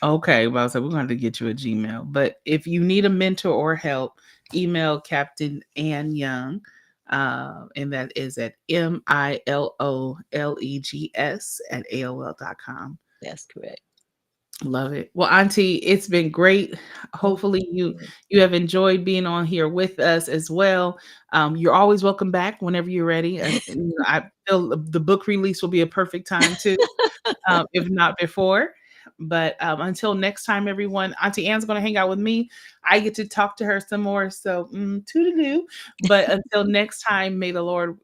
okay. Well, I was like, we're gonna have to get you a Gmail. But if you need a mentor or help, email Captain Ann Young. And that is at MILOLEGS at AOL.com. That's correct. Love it. Well, Auntie, it's been great. Oh, Hopefully yeah. you have enjoyed being on here with us as well. You're always welcome back whenever you're ready. I feel the book release will be a perfect time too, if not before. But until next time, everyone, Auntie Anne's going to hang out with me. I get to talk to her some more. So, toodaloo. But until next time, may the Lord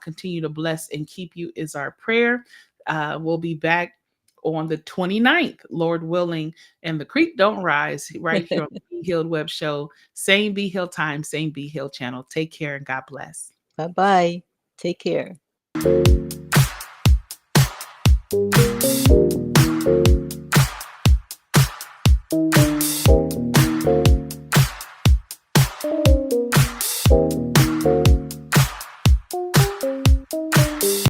continue to bless and keep you, is our prayer. We'll be back on the 29th, Lord willing, and the creek don't rise right here on the Be Healed Web Show. Same Be Healed time, same Be Healed channel. Take care and God bless. Bye bye. Take care.